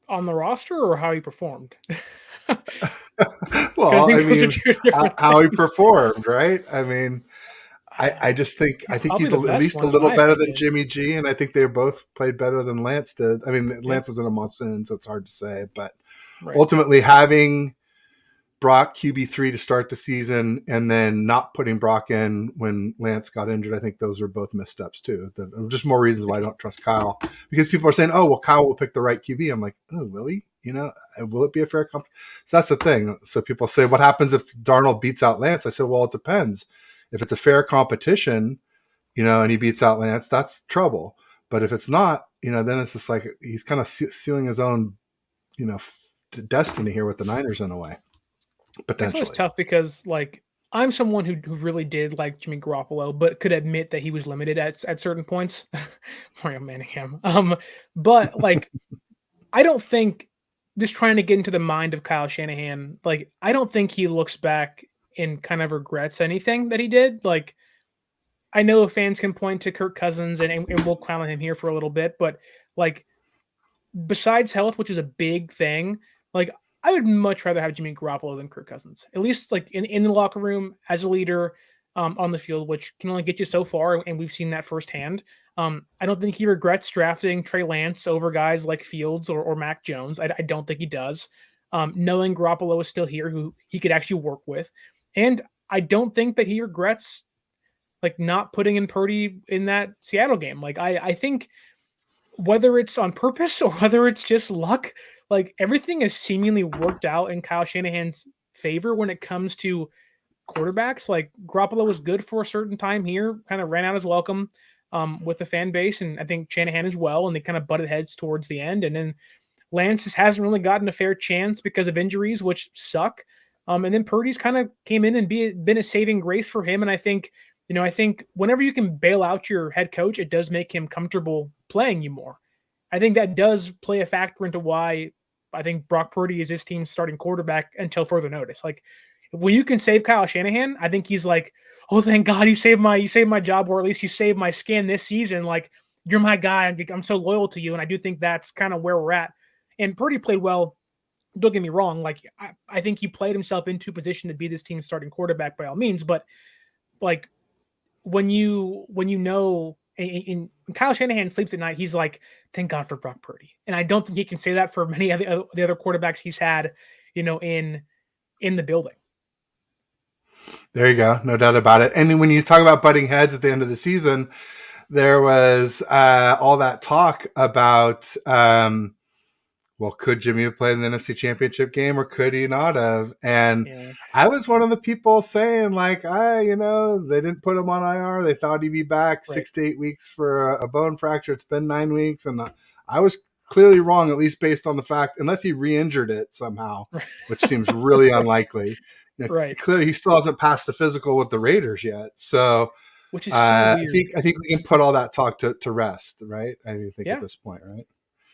on the roster or how he performed. I Well, I think those are mean, two different how he things. performed, right? I mean, I just think Probably he's the at best least a one in little my better than opinion. Jimmy G, and I think they both played better than Lance did. I mean, Yeah, Lance was in a monsoon, so it's hard to say, but right. ultimately having Brock QB3 to start the season and then not putting Brock in when Lance got injured, I think those are both missteps too. Just more reasons why I don't trust Kyle, because people are saying, oh, well, Kyle will pick the right QB. I'm like, oh, will he? Will it be a fair competition? So that's the thing. So people say, what happens if Darnold beats out Lance? I said, well, it depends. If it's a fair competition, and he beats out Lance, that's trouble. But if it's not, then it's just like he's kind of sealing his own, destiny here with the Niners in a way. Potentially. It's always tough because I'm someone who really did like Jimmy Garoppolo, but could admit that he was limited at certain points. Mario Manningham. But I don't think, just trying to get into the mind of Kyle Shanahan, I don't think he looks back and kind of regrets anything that he did. I know fans can point to Kirk Cousins and we'll clown on him here for a little bit, but besides health, which is a big thing, I would much rather have Jimmy Garoppolo than Kirk Cousins, at least in the locker room as a leader, on the field, which can only get you so far. And we've seen that firsthand. I don't think he regrets drafting Trey Lance over guys like Fields or Mac Jones. I don't think he does. Knowing Garoppolo is still here, who he could actually work with. And I don't think that he regrets not putting in Purdy in that Seattle game. I think whether it's on purpose or whether it's just luck, everything is seemingly worked out in Kyle Shanahan's favor when it comes to quarterbacks. Garoppolo was good for a certain time here, kind of ran out his welcome with the fan base, and I think Shanahan as well, and they kind of butted heads towards the end. And then Lance just hasn't really gotten a fair chance because of injuries, which suck. And then Purdy's kind of came in and been a saving grace for him. And I think whenever you can bail out your head coach, it does make him comfortable playing you more. I think that does play a factor into why I think Brock Purdy is his team's starting quarterback until further notice. When you can save Kyle Shanahan, I think he's oh, thank God you saved my job, or at least you saved my skin this season. You're my guy. I'm so loyal to you. And I do think that's kind of where we're at. And Purdy played well. Don't get me wrong. I think he played himself into a position to be this team's starting quarterback by all means. But when you know, when Kyle Shanahan sleeps at night, he's thank God for Brock Purdy. And I don't think he can say that for many of the other quarterbacks he's had, in the building. There you go. No doubt about it. And when you talk about butting heads at the end of the season, there was all that talk about, could Jimmy have played in the NFC Championship game or could he not have? And I was one of the people saying they didn't put him on IR. They thought he'd be back 6 to 8 weeks for a bone fracture. It's been 9 weeks. And I was clearly wrong, at least based on the fact, unless he re-injured it somehow, which seems really unlikely. Clearly he still hasn't passed the physical with the Raiders yet. So, which is so weird. I think we can put all that talk to rest, right? I think at this point, right?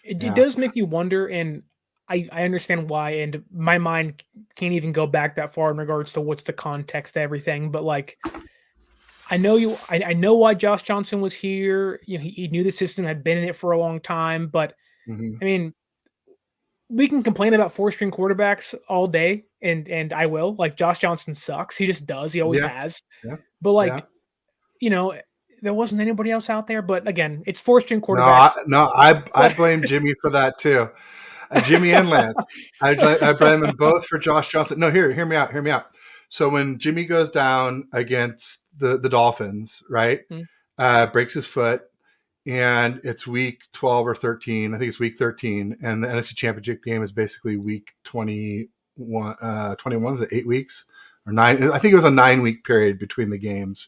It does make you wonder, and I understand why, and my mind can't even go back that far in regards to what's the context to everything. But I know why Josh Johnson was here. He knew the system, had been in it for a long time. But I mean, we can complain about 4-string quarterbacks all day, and I will. Josh Johnson sucks. He just does. He always has. Yeah. But there wasn't anybody else out there. But again, it's 4-string quarterbacks. I blame Jimmy for that too. Jimmy and Lance. I blame them both for Josh Johnson. No, hear me out. So when Jimmy goes down against the Dolphins, right, breaks his foot, and it's week 12 or 13. I think it's week 13, and the NFC Championship game is basically week 21. 21 is it 8 weeks or 9? I think it was a 9-week period between the games.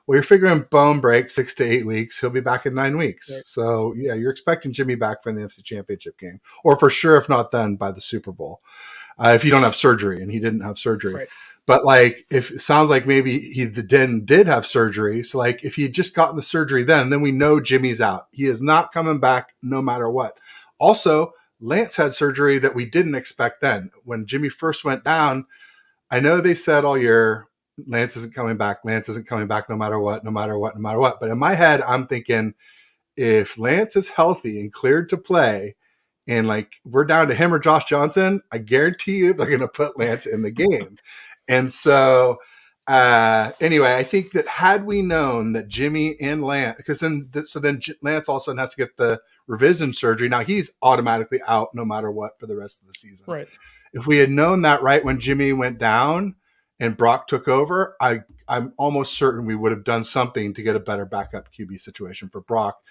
Well, you're figuring bone break 6 to 8 weeks. He'll be back in 9 weeks. Right. So, you're expecting Jimmy back for the NFC Championship game. Or for sure, if not then, by the Super Bowl. If you don't have surgery, and he didn't have surgery. Right. But, if it sounds like maybe he then did have surgery. So, if he had just gotten the surgery then we know Jimmy's out. He is not coming back no matter what. Also, Lance had surgery that we didn't expect then. When Jimmy first went down, I know they said all year, Lance isn't coming back. Lance isn't coming back no matter what. But in my head, I'm thinking if Lance is healthy and cleared to play and we're down to him or Josh Johnson, I guarantee you they're going to put Lance in the game. And so anyway, I think that had we known that Jimmy and Lance, because then Lance all of a sudden has to get the revision surgery. Now he's automatically out no matter what for the rest of the season. Right. if we had known that right when Jimmy went down and Brock took over, I'm almost certain we would have done something to get a better backup QB situation for Brock,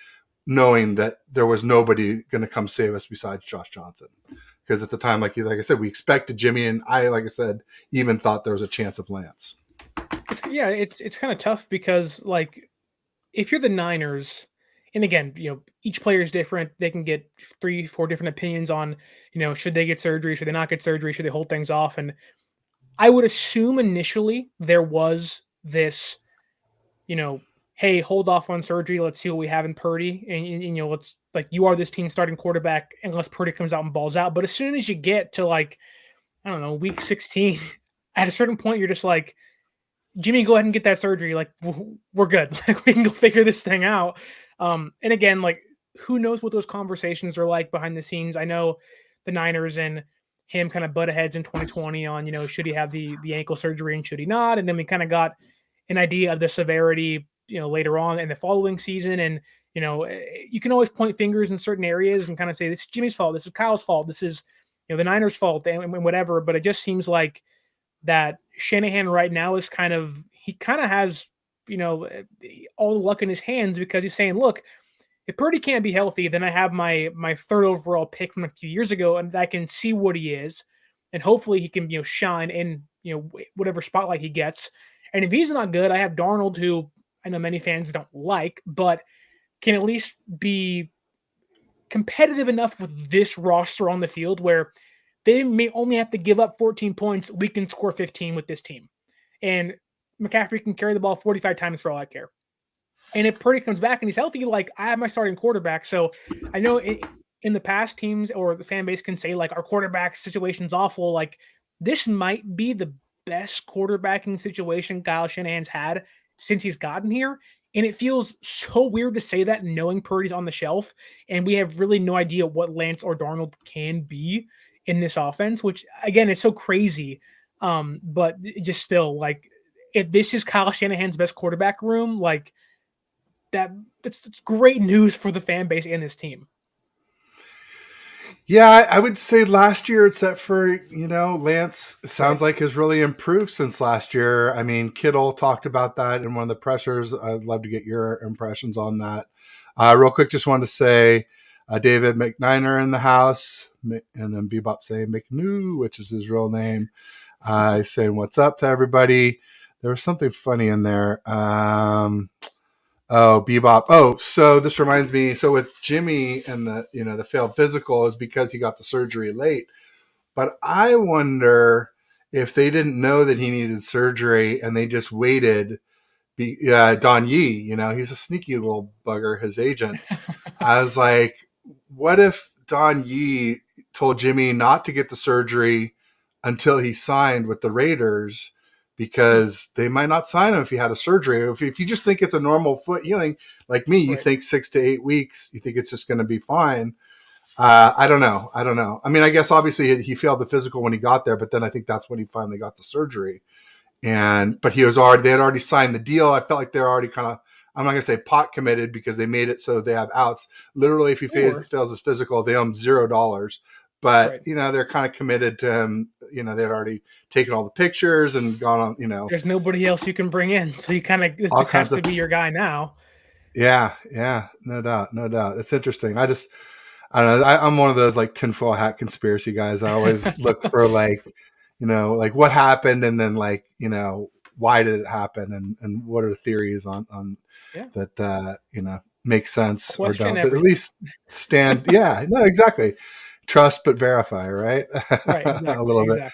knowing that there was nobody going to come save us besides Josh Johnson. Because at the time, like I said, we expected Jimmy, and I, like I said, even thought there was a chance of Lance. It's kind of tough because like if you're the Niners, and again, each player is different. They can get 3, 4 different opinions on, should they get surgery, should they not get surgery, should they hold things off. And I would assume initially there was this, hey, hold off on surgery. Let's see what we have in Purdy, and let's like you are this team starting quarterback unless Purdy comes out and balls out. But as soon as you get to like, I don't know, week 16, at a certain point, you're just like, Jimmy, go ahead and get that surgery. Like we're good. Like we can go figure this thing out. And again, like who knows what those conversations are like behind the scenes. I know the Niners and him kind of butt heads in 2020 on, should he have the ankle surgery and should he not? And then we kind of got an idea of the severity, later on in the following season. And, you can always point fingers in certain areas and kind of say, this is Jimmy's fault. This is Kyle's fault. This is, the Niners' fault and whatever. But it just seems like that Shanahan right now is he kind of has, all the luck in his hands because he's saying, look, if Purdy can't be healthy, then I have my third overall pick from a few years ago, and I can see what he is, and hopefully he can shine in whatever spotlight he gets. And if he's not good, I have Darnold, who I know many fans don't like, but can at least be competitive enough with this roster on the field where they may only have to give up 14 points. We can score 15 with this team, and McCaffrey can carry the ball 45 times for all I care. And if Purdy comes back and he's healthy, like I have my starting quarterback. So I know in the past, teams or the fan base can say like our quarterback situation's awful. Like this might be the best quarterbacking situation Kyle Shanahan's had since he's gotten here. And it feels so weird to say that knowing Purdy's on the shelf and we have really no idea what Lance or Darnold can be in this offense, which again, is so crazy. But just still like if this is Kyle Shanahan's best quarterback room, like that's great news for the fan base and this team. Yeah, I would say last year, except for, Lance sounds like has really improved since last year. I mean, Kittle talked about that in one of the pressers. I'd love to get your impressions on that. Real quick, just wanted to say David McNiner in the house, and then Bebop saying McNew, which is his real name. Saying what's up to everybody. There was something funny in there. Oh, Bebop. Oh, so this reminds me. So with Jimmy and the failed physical is because he got the surgery late. But I wonder if they didn't know that he needed surgery and they just waited. Don Yee, he's a sneaky little bugger, his agent. I was like, what if Don Yee told Jimmy not to get the surgery until he signed with the Raiders? Because they might not sign him if he had a surgery. If you just think it's a normal foot healing, like me, you think 6 to 8 weeks, you think it's just going to be fine. I don't know. I mean, I guess obviously he failed the physical when he got there, but then I think that's when he finally got the surgery. But they had already signed the deal. I felt like they're already kind of, I'm not going to say pot committed because they made it so they have outs. Literally, if he fails his physical, they owe him $0. But, they're kind of committed to him. They'd already taken all the pictures and gone on, There's nobody else you can bring in. So you kind of, this has to be your guy now. Yeah. No doubt. It's interesting. I don't know. I'm one of those like tinfoil hat conspiracy guys. I always look for like what happened and then like, why did it happen and what are the theories on that, make sense or don't, but at least stand. Yeah, no, exactly. Trust but verify, right? Right, exactly, a little bit.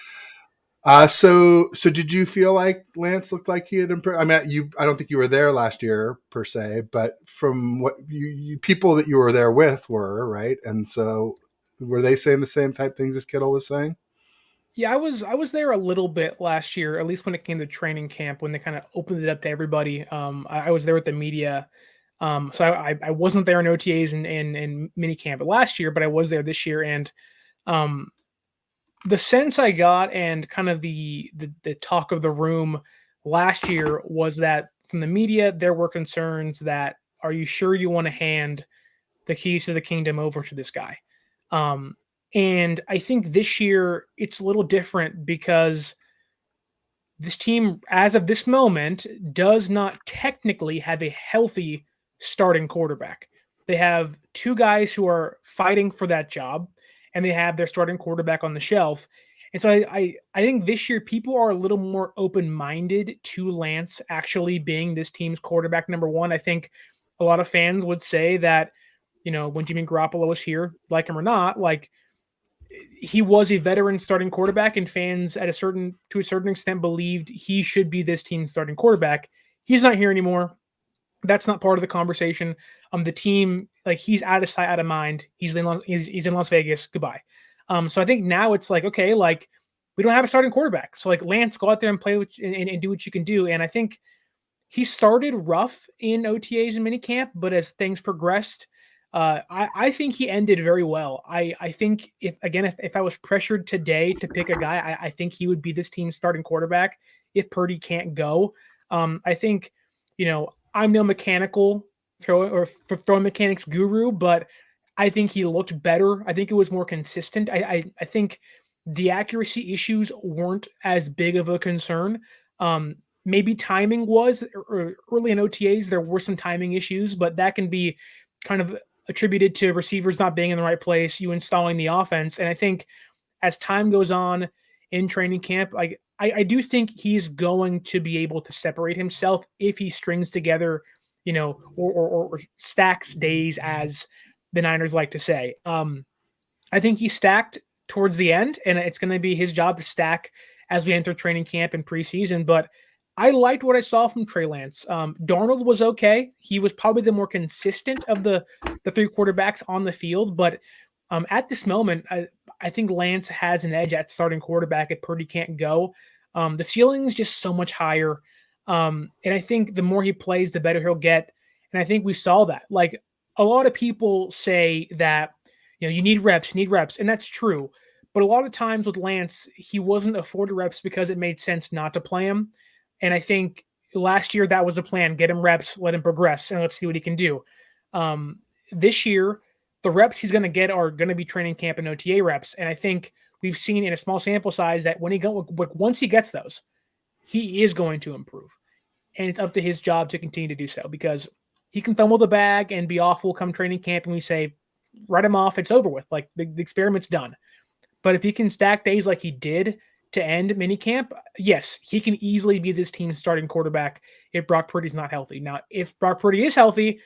So did you feel like Lance looked like he had improved? I mean, I don't think you were there last year per se, but from what you people that you were there with were, right? And so were they saying the same type things as Kittle was saying? Yeah, I was there a little bit last year, at least when it came to training camp, when they kind of opened it up to everybody. I was there with the media. So I wasn't there in OTAs and mini camp last year, but I was there this year. And the sense I got and kind of the talk of the room last year was that from the media, there were concerns that, are you sure you want to hand the keys to the kingdom over to this guy? And I think this year it's a little different because this team, as of this moment, does not technically have a healthy starting quarterback. They have two guys who are fighting for that job, and they have their starting quarterback on the shelf. And so I think this year people are a little more open minded to Lance actually being this team's quarterback number one. I think a lot of fans would say that, when Jimmy Garoppolo was here, like him or not, like he was a veteran starting quarterback, and fans to a certain extent believed he should be this team's starting quarterback. He's not here anymore. That's not part of the conversation. The team, like, he's out of sight, out of mind. He's in Las Vegas. Goodbye. So I think now it's like, okay, like, we don't have a starting quarterback. So, like, Lance, go out there and play and do what you can do. And I think he started rough in OTAs and minicamp, but as things progressed, I think he ended very well. I think if I was pressured today to pick a guy, I think he would be this team's starting quarterback if Purdy can't go. I think, I'm no mechanical throwing mechanics guru, but I think he looked better. I think it was more consistent. I think the accuracy issues weren't as big of a concern. Maybe timing was early in OTAs. There were some timing issues, but that can be kind of attributed to receivers not being in the right place, you installing the offense. And I think as time goes on in training camp, I do think he's going to be able to separate himself if he strings together, or stacks days, as the Niners like to say. I think he stacked towards the end, and it's going to be his job to stack as we enter training camp and preseason. But I liked what I saw from Trey Lance. Darnold was okay. He was probably the more consistent of the three quarterbacks on the field. But at this moment, I think Lance has an edge at starting quarterback if Purdy can't go. The ceiling is just so much higher. And I think the more he plays, the better he'll get. And I think we saw that. Like, a lot of people say that, you need reps, and that's true. But a lot of times with Lance, he wasn't afforded reps because it made sense not to play him. And I think last year that was the plan: get him reps, let him progress, and let's see what he can do. This year, the reps he's going to get are going to be training camp and OTA reps. And I think we've seen in a small sample size that once he gets those, he is going to improve. And it's up to his job to continue to do so, because he can fumble the bag and be awful come training camp, and we say, write him off, it's over with. Like, the experiment's done. But if he can stack days like he did to end minicamp, yes, he can easily be this team's starting quarterback if Brock Purdy's not healthy. Now, if Brock Purdy is healthy,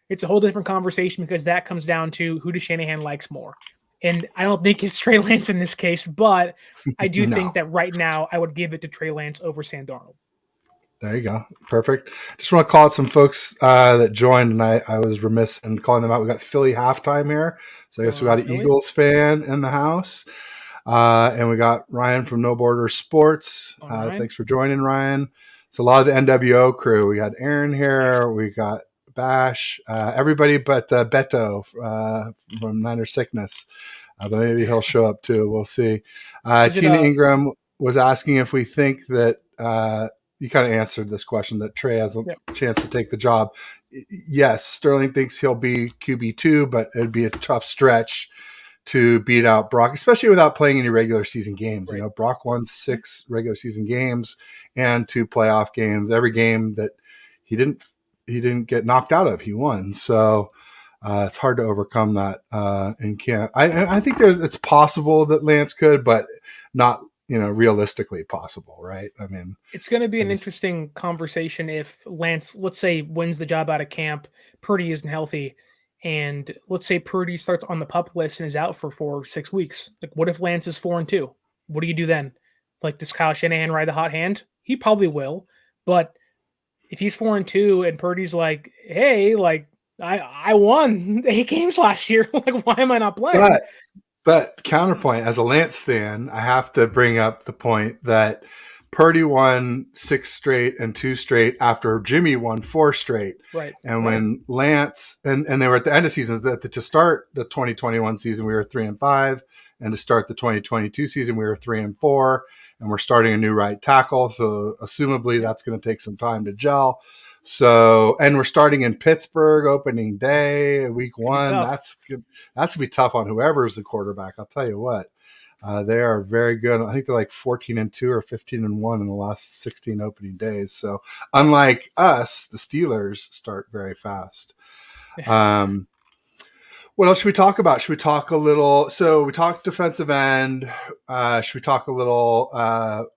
it's a whole different conversation, because that comes down to who does Shanahan likes more. And I don't think it's Trey Lance in this case, but I do think that right now I would give it to Trey Lance over Sam Darnold. There you go. Perfect. Just want to call out some folks that joined, and I was remiss in calling them out. We got Philly halftime here. So I guess we got an Philly Eagles fan in the house. And we got Ryan from No Border Sports. Thanks for joining, Ryan. It's a lot of the NWO crew. We got Aaron here. We got Bash. Everybody but Beto from Niner Sickness. But maybe he'll show up too. We'll see. Tina Ingram was asking if we think that you kind of answered this question, that Trey has a chance to take the job. Yes, Sterling thinks he'll be QB2, but it'd be a tough stretch to beat out Brock, especially without playing any regular season games. Right. Brock won 6 regular season games and 2 playoff games. Every game that he didn't get knocked out of, he won. So it's hard to overcome that in camp. I think it's possible that Lance could, but not realistically possible, right? I mean, it's going to be an interesting conversation if Lance, let's say, wins the job out of camp, Purdy isn't healthy, and let's say Purdy starts on the PUP list and is out for 4 or 6 weeks. Like, what if Lance is 4-2? What do you do then? Like, does Kyle Shanahan ride the hot hand? He probably will, but if he's 4-2 and Purdy's like, hey, like, I won 8 games last year, like, why am I not playing? But counterpoint, as a Lance fan, I have to bring up the point that Purdy won 6 straight and 2 straight after Jimmy won 4 straight. Right. And when Lance, and they were at the end of seasons, that to start the 2021 season, we were 3-5. And to start the 2022 season, we were 3-4. And we're starting a new right tackle. So assumably that's going to take some time to gel. So, and we're starting in Pittsburgh opening day, week Gonna be one. tough. That's good. That's gonna be tough on whoever's the quarterback. I'll tell you what. They are very good. I think they're like 14-2 or 15-1 in the last 16 opening days. So, unlike us, the Steelers start very fast. Um, what else should we talk about? Should we talk a little? So we talked defensive end. Should we talk a little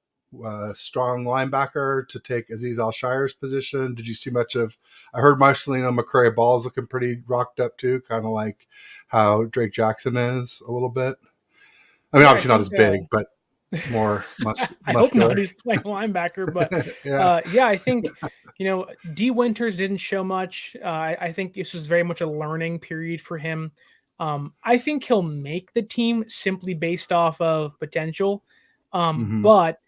strong linebacker to take Aziz Al-Shire's position? Did you see much of? I heard Marcelino McCray Ball's looking pretty rocked up too, kind of like how Drake Jackson is a little bit. I mean, Yeah, I obviously not think as big, but more I hope not. muscular. He's playing linebacker, but Yeah. yeah, I think D Winters didn't show much. I think this was very much a learning period for him. I think he'll make the team simply based off of potential. Mm-hmm. But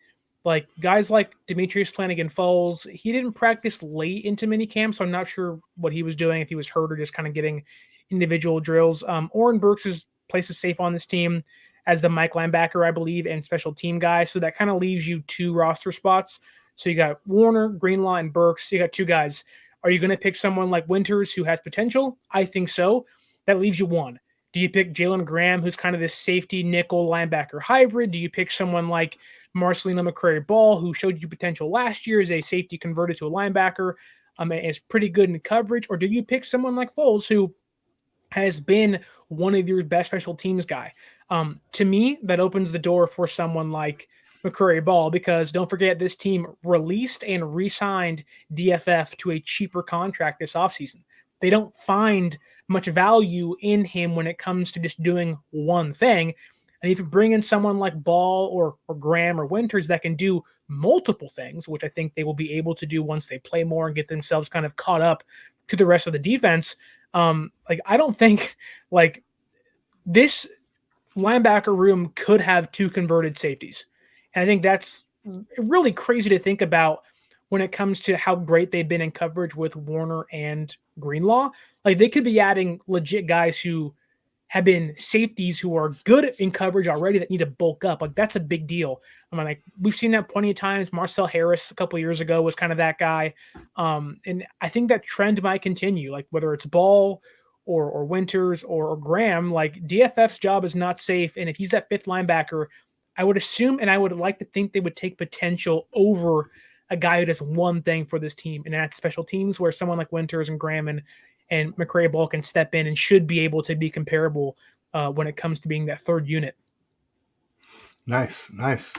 like guys like Demetrius Flanagan-Fowles, he didn't practice late into minicamp, so I'm not sure what he was doing, if he was hurt or just kind of getting individual drills. Oren Burks is places safe on this team as the Mike linebacker, I believe, and special team guy. So that kind of leaves you 2 roster spots. So you got Warner, Greenlaw, and Burks. You got 2 guys. Are you going to pick someone like Winters who has potential? I think so. That leaves you 1. Do you pick Jalen Graham, who's kind of this safety nickel linebacker hybrid? Do you pick someone like Marcelino McCray Ball, who showed you potential last year as a safety converted to a linebacker, and is pretty good in coverage? Or do you pick someone like Foles, who has been one of your best special teams guy? To me, that opens the door for someone like McCurry Ball, because don't forget, this team released and re-signed DFF to a cheaper contract this offseason. They don't find much value in him when it comes to just doing one thing. And if you bring in someone like Ball or Graham or Winters that can do multiple things, which I think they will be able to do once they play more and get themselves kind of caught up to the rest of the defense, like I don't think like this linebacker room could have 2 converted safeties. And I think that's really crazy to think about when it comes to how great they've been in coverage with Warner and Greenlaw. Like they could be adding legit guys who have been safeties who are good in coverage already that need to bulk up. Like that's a big deal. I mean, like we've seen that plenty of times. Marcel Harris a couple of years ago was kind of that guy. And I think that trend might continue, like whether it's Ball or Winters or Graham. Like DFF's job is not safe. And if he's that 5th linebacker, I would assume, and I would like to think they would take potential over a guy who does one thing for this team, and that's special teams, where someone like Winters and Graham and McCray Ball can step in and should be able to be comparable when it comes to being that 3rd unit. Nice.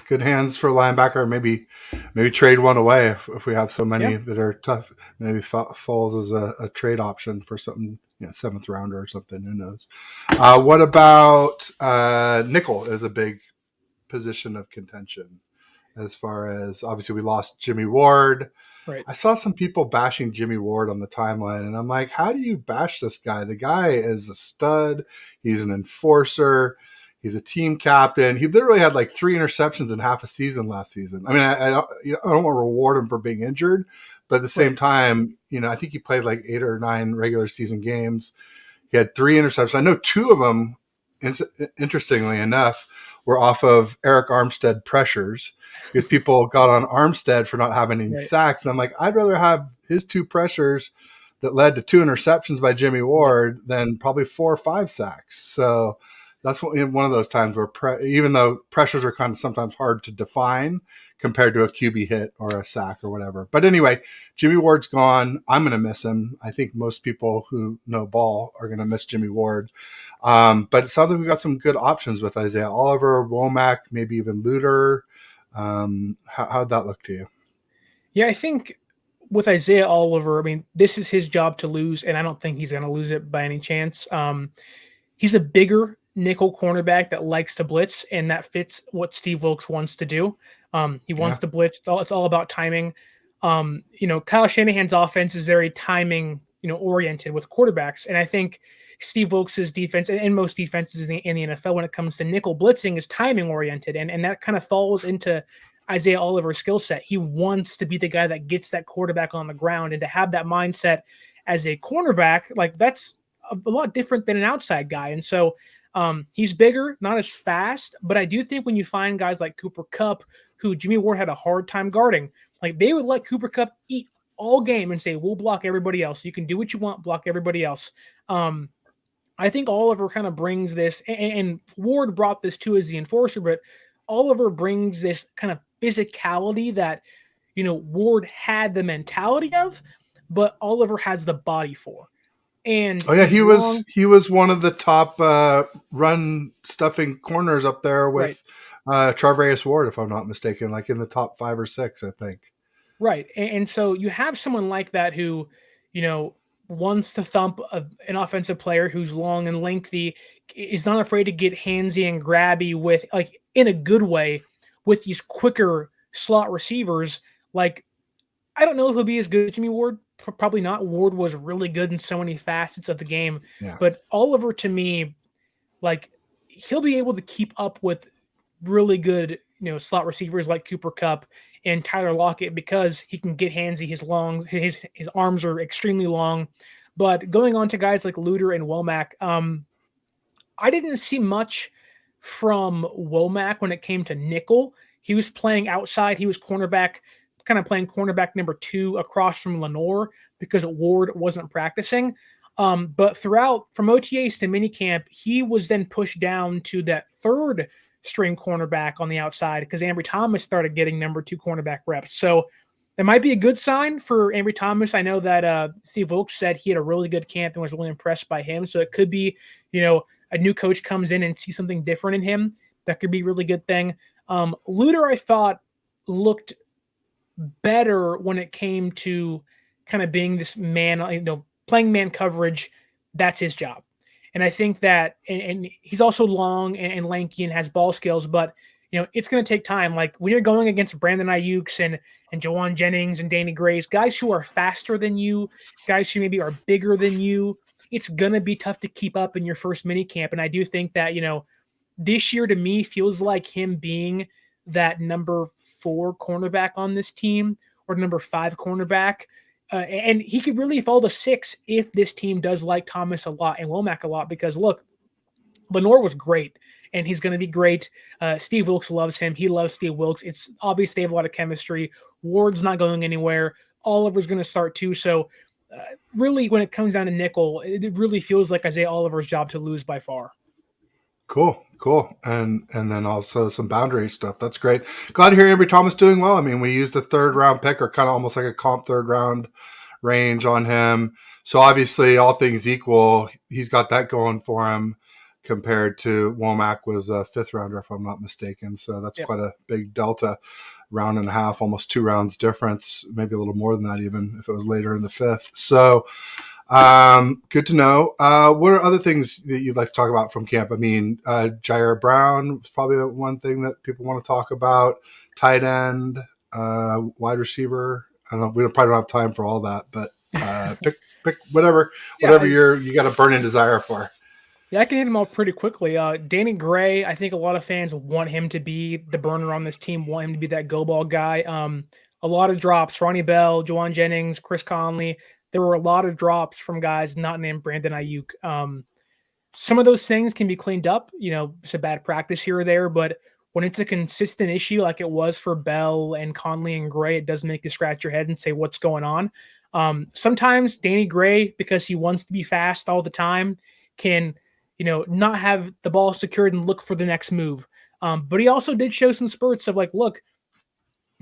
Good hands for a linebacker. Maybe trade one away if we have so many that are tough. Maybe falls as a trade option for something, 7th rounder or something. Who knows? What about nickel is a big position of contention, as far as obviously we lost Jimmy Ward. Right. I saw some people bashing Jimmy Ward on the timeline, and I'm like, how do you bash this guy? The guy is a stud. He's an enforcer. He's a team captain. He literally had like 3 interceptions in half a season last season. I mean, I don't want to reward him for being injured, but at the same time, I think he played like 8 or 9 regular season games. He had 3 interceptions. I know 2 of them, interestingly enough, were off of Eric Armstead pressures, because people got on Armstead for not having any sacks. And I'm like, I'd rather have his 2 pressures that led to 2 interceptions by Jimmy Ward than probably 4 or 5 sacks. So that's one of those times where even though pressures are kind of sometimes hard to define compared to a QB hit or a sack or whatever. But anyway, Jimmy Ward's gone. I'm going to miss him. I think most people who know ball are going to miss Jimmy Ward. But it sounds like we've got some good options with Isaiah Oliver, Womack, maybe even Luter. How'd that look to you? Yeah, I think with Isaiah Oliver, I mean, this is his job to lose, and I don't think he's going to lose it by any chance. He's a bigger nickel cornerback that likes to blitz, and that fits what Steve Wilks wants to do. He wants to blitz. It's all about timing. Kyle Shanahan's offense is very timing, oriented with quarterbacks. And I think Steve Wilks' defense and most defenses in the NFL when it comes to nickel blitzing is timing oriented. And that kind of falls into Isaiah Oliver's skill set. He wants to be the guy that gets that quarterback on the ground, and to have that mindset as a cornerback, like that's a lot different than an outside guy. And so he's bigger, not as fast, but I do think when you find guys like Cooper Kupp, who Jimmy Ward had a hard time guarding, like they would let Cooper Kupp eat all game and say, we'll block everybody else. You can do what you want, block everybody else. I think Oliver kind of brings this, and Ward brought this too as the enforcer, but Oliver brings this kind of physicality that, Ward had the mentality of, but Oliver has the body for. And Oh yeah, he's long. he was one of the top run stuffing corners up there Right. with Charvarius Ward, if I'm not mistaken, like in the top 5 or 6, I think. Right. And so you have someone like that who, wants to thump an offensive player who's long and lengthy, is not afraid to get handsy and grabby with, like, in a good way, with these quicker slot receivers. Like, I don't know if he'll be as good as Jimmy Ward. Probably not. Ward was really good in so many facets of the game. Yeah. But Oliver, to me, like, he'll be able to keep up with really good, slot receivers like Cooper Kupp and Tyler Lockett because he can get handsy. His arms are extremely long. But going on to guys like Luter and Womack, I didn't see much from Womack when it came to nickel. He was playing outside. He was cornerback, kind of playing cornerback number 2 across from Lenore because Ward wasn't practicing. But throughout, from OTAs to minicamp, he was then pushed down to that third string cornerback on the outside because Ambry Thomas started getting number 2 cornerback reps. So it might be a good sign for Ambry Thomas. I know that Steve Wilkes said he had a really good camp and was really impressed by him. So it could be, a new coach comes in and sees something different in him. That could be a really good thing. Luter, I thought, looked better when it came to kind of being this man, playing man coverage. That's his job. And I think that, and he's also long and lanky and has ball skills, but it's going to take time. Like when you're going against Brandon Ayuk's and Jawan Jennings and Danny Gray's, guys who are faster than you, guys who maybe are bigger than you, it's going to be tough to keep up in your first mini camp. And I do think that, this year to me feels like him being that number 4 cornerback on this team or number 5 cornerback. And he could really fall to 6 if this team does like Thomas a lot and Womack a lot, because look, Lenore was great and he's going to be great. Steve Wilkes loves him. He loves Steve Wilkes. It's obvious they have a lot of chemistry. Ward's not going anywhere. Oliver's going to start too. So really, when it comes down to nickel, it really feels like Isaiah Oliver's job to lose by far. Cool. And then also some boundary stuff. That's great. Glad to hear Ambry Thomas doing well. I mean, we used a 3rd round pick, or kind of almost like a comp 3rd round range on him. So obviously, all things equal, he's got that going for him compared to Womack was a 5th rounder, if I'm not mistaken. So that's quite a big delta, round and a half, almost 2 rounds difference, maybe a little more than that even if it was later in the 5th. So good to know. What are other things that you'd like to talk about from camp? I mean, Jair Brown is probably one thing that people want to talk about. Tight end, wide receiver. I don't know. We probably don't have time for all that, but pick whatever you got a burning desire for. Yeah, I can hit them all pretty quickly. Danny Gray, I think a lot of fans want him to be the burner on this team, want him to be that go ball guy. A lot of drops. Ronnie Bell, Jawan Jennings, Chris Conley. There were a lot of drops from guys not named Brandon Ayuk. Some of those things can be cleaned up. It's a bad practice here or there, but when it's a consistent issue like it was for Bell and Conley and Gray, it does make you scratch your head and say, what's going on? Sometimes Danny Gray, because he wants to be fast all the time, can not have the ball secured and look for the next move. But he also did show some spurts of look,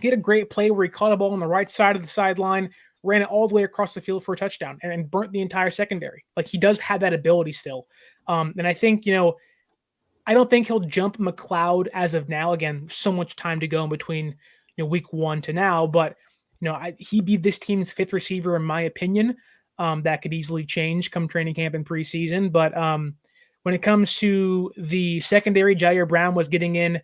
he had a great play where he caught a ball on the right side of the sideline, ran it all the way across the field for a touchdown and burnt the entire secondary. Like he does have that ability still. And I think, I don't think he'll jump McLeod as of now. Again, so much time to go in between week 1 to now, but he'd be this team's 5th receiver in my opinion. That could easily change come training camp and preseason. But when it comes to the secondary, Jair Brown was getting in,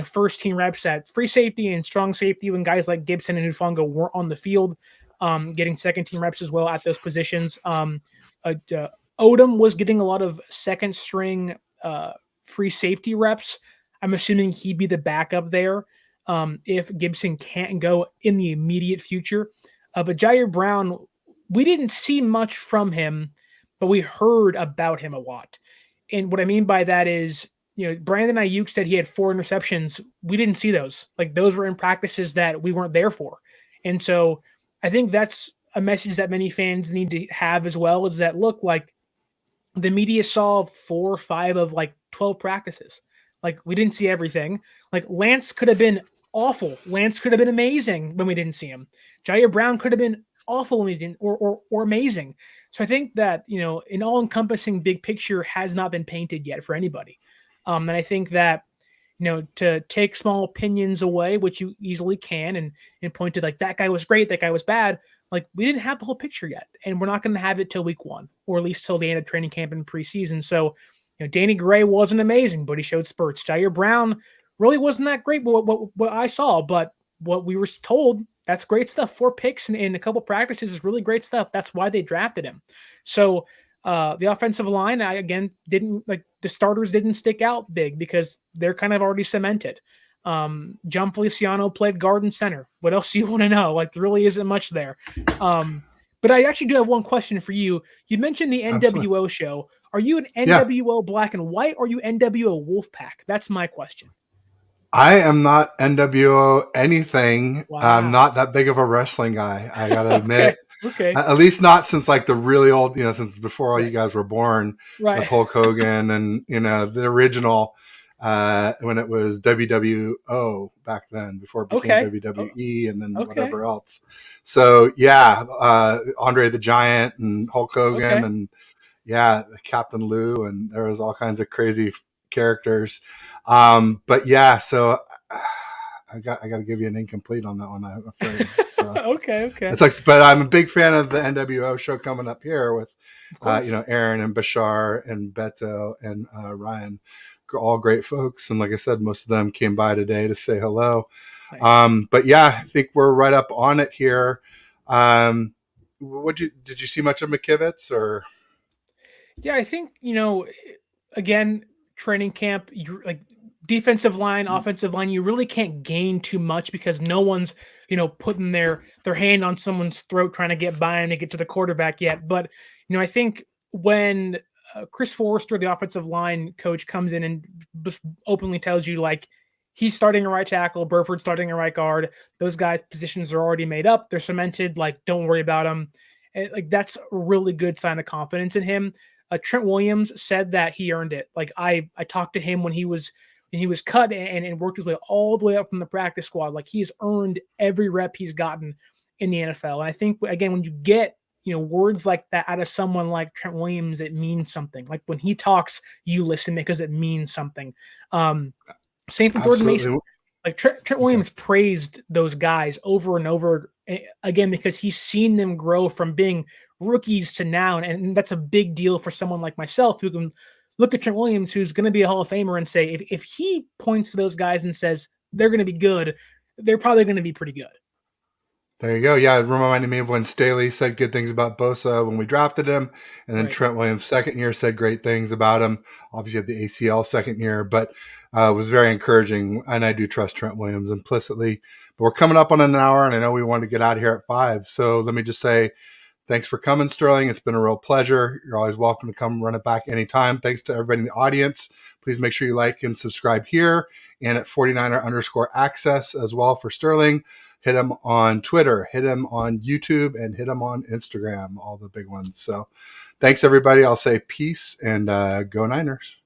first team reps at free safety and strong safety when guys like Gibson and Hufanga weren't on the field, getting second team reps as well at those positions. Odom was getting a lot of second string free safety reps. I'm assuming he'd be the backup there if Gibson can't go in the immediate future. But Jair Brown, we didn't see much from him, but we heard about him a lot. And what I mean by that is, Brandon Ayuk said he had 4 interceptions. We didn't see those. Like those were in practices that we weren't there for. And so I think that's a message that many fans need to have as well is that, look, like, the media saw 4 or 5 of like 12 practices. Like, we didn't see everything. Like, Lance could have been awful. Lance could have been amazing when we didn't see him. Jair Brown could have been awful when we didn't, or amazing. So I think that, an all-encompassing big picture has not been painted yet for anybody. And I think that, to take small opinions away, which you easily can, and point to, like, that guy was great, that guy was bad. Like, we didn't have the whole picture yet, and we're not going to have it till week 1, or at least till the end of training camp and preseason. So, Danny Gray wasn't amazing, but he showed spurts. Jair Brown really wasn't that great, what I saw, but what we were told, that's great stuff. 4 picks in a couple practices is really great stuff. That's why they drafted him. So, the offensive line, the starters didn't stick out big because they're kind of already cemented. John Feliciano played guard and center. What else do you want to know? Like, there really isn't much there. But I actually do have one question for you. You mentioned the NWO Absolutely. show. Are you an NWO black and white, or are you NWO Wolfpack? That's my question. I am not NWO anything. Wow. I'm not that big of a wrestling guy. I gotta admit. Okay. At least not since like the really old, since before all you Right. guys were born, Right. with Hulk Hogan and the original when it was WWO back then, before it became WWE and then whatever else. So yeah, Andre the Giant and Hulk Hogan and Captain Lou, and there was all kinds of crazy characters. But yeah, so I got to give you an incomplete on that one, I'm afraid. So Okay. it's like, but I'm a big fan of the NWO show coming up here with, Aaron and Bashar and Beto and Ryan, all great folks. And like I said, most of them came by today to say hello. Nice. But yeah, I think we're right up on it here. Did you see much of McKivitz or? Yeah, I think, again, training camp, like, defensive line, offensive line, you really can't gain too much because no one's, putting their hand on someone's throat trying to get by and to get to the quarterback yet. But, I think when Chris Forrester, the offensive line coach, comes in and openly tells you, like, he's starting a right tackle, Burford's starting a right guard, those guys' positions are already made up, they're cemented, like, don't worry about them. Like, that's a really good sign of confidence in him. Trent Williams said that he earned it. Like, I talked to him when he was cut and worked his way all the way up from the practice squad. Like, he's earned every rep he's gotten in the NFL. And I think, again, when you get, words like that out of someone like Trent Williams, it means something. Like, when he talks, you listen because it means something. Same for Jordan Mason. Like, Trent Williams praised those guys over and over again because he's seen them grow from being rookies to now. And that's a big deal for someone like myself who can look at Trent Williams, who's going to be a Hall of Famer, and say, if he points to those guys and says they're going to be good, they're probably going to be pretty good. There you go. Yeah, it reminded me of when Staley said good things about Bosa when we drafted him, and then Trent Williams' second year said great things about him. Obviously, had the ACL second year, but it was very encouraging. And I do trust Trent Williams implicitly. But we're coming up on an hour, and I know we wanted to get out of here at 5. So let me just say thanks for coming, Sterling. It's been a real pleasure. You're always welcome to come run it back anytime. Thanks to everybody in the audience. Please make sure you like and subscribe here and at 49er_access as well for Sterling. Hit him on Twitter, hit him on YouTube, and hit him on Instagram, all the big ones. So thanks, everybody. I'll say peace and go Niners.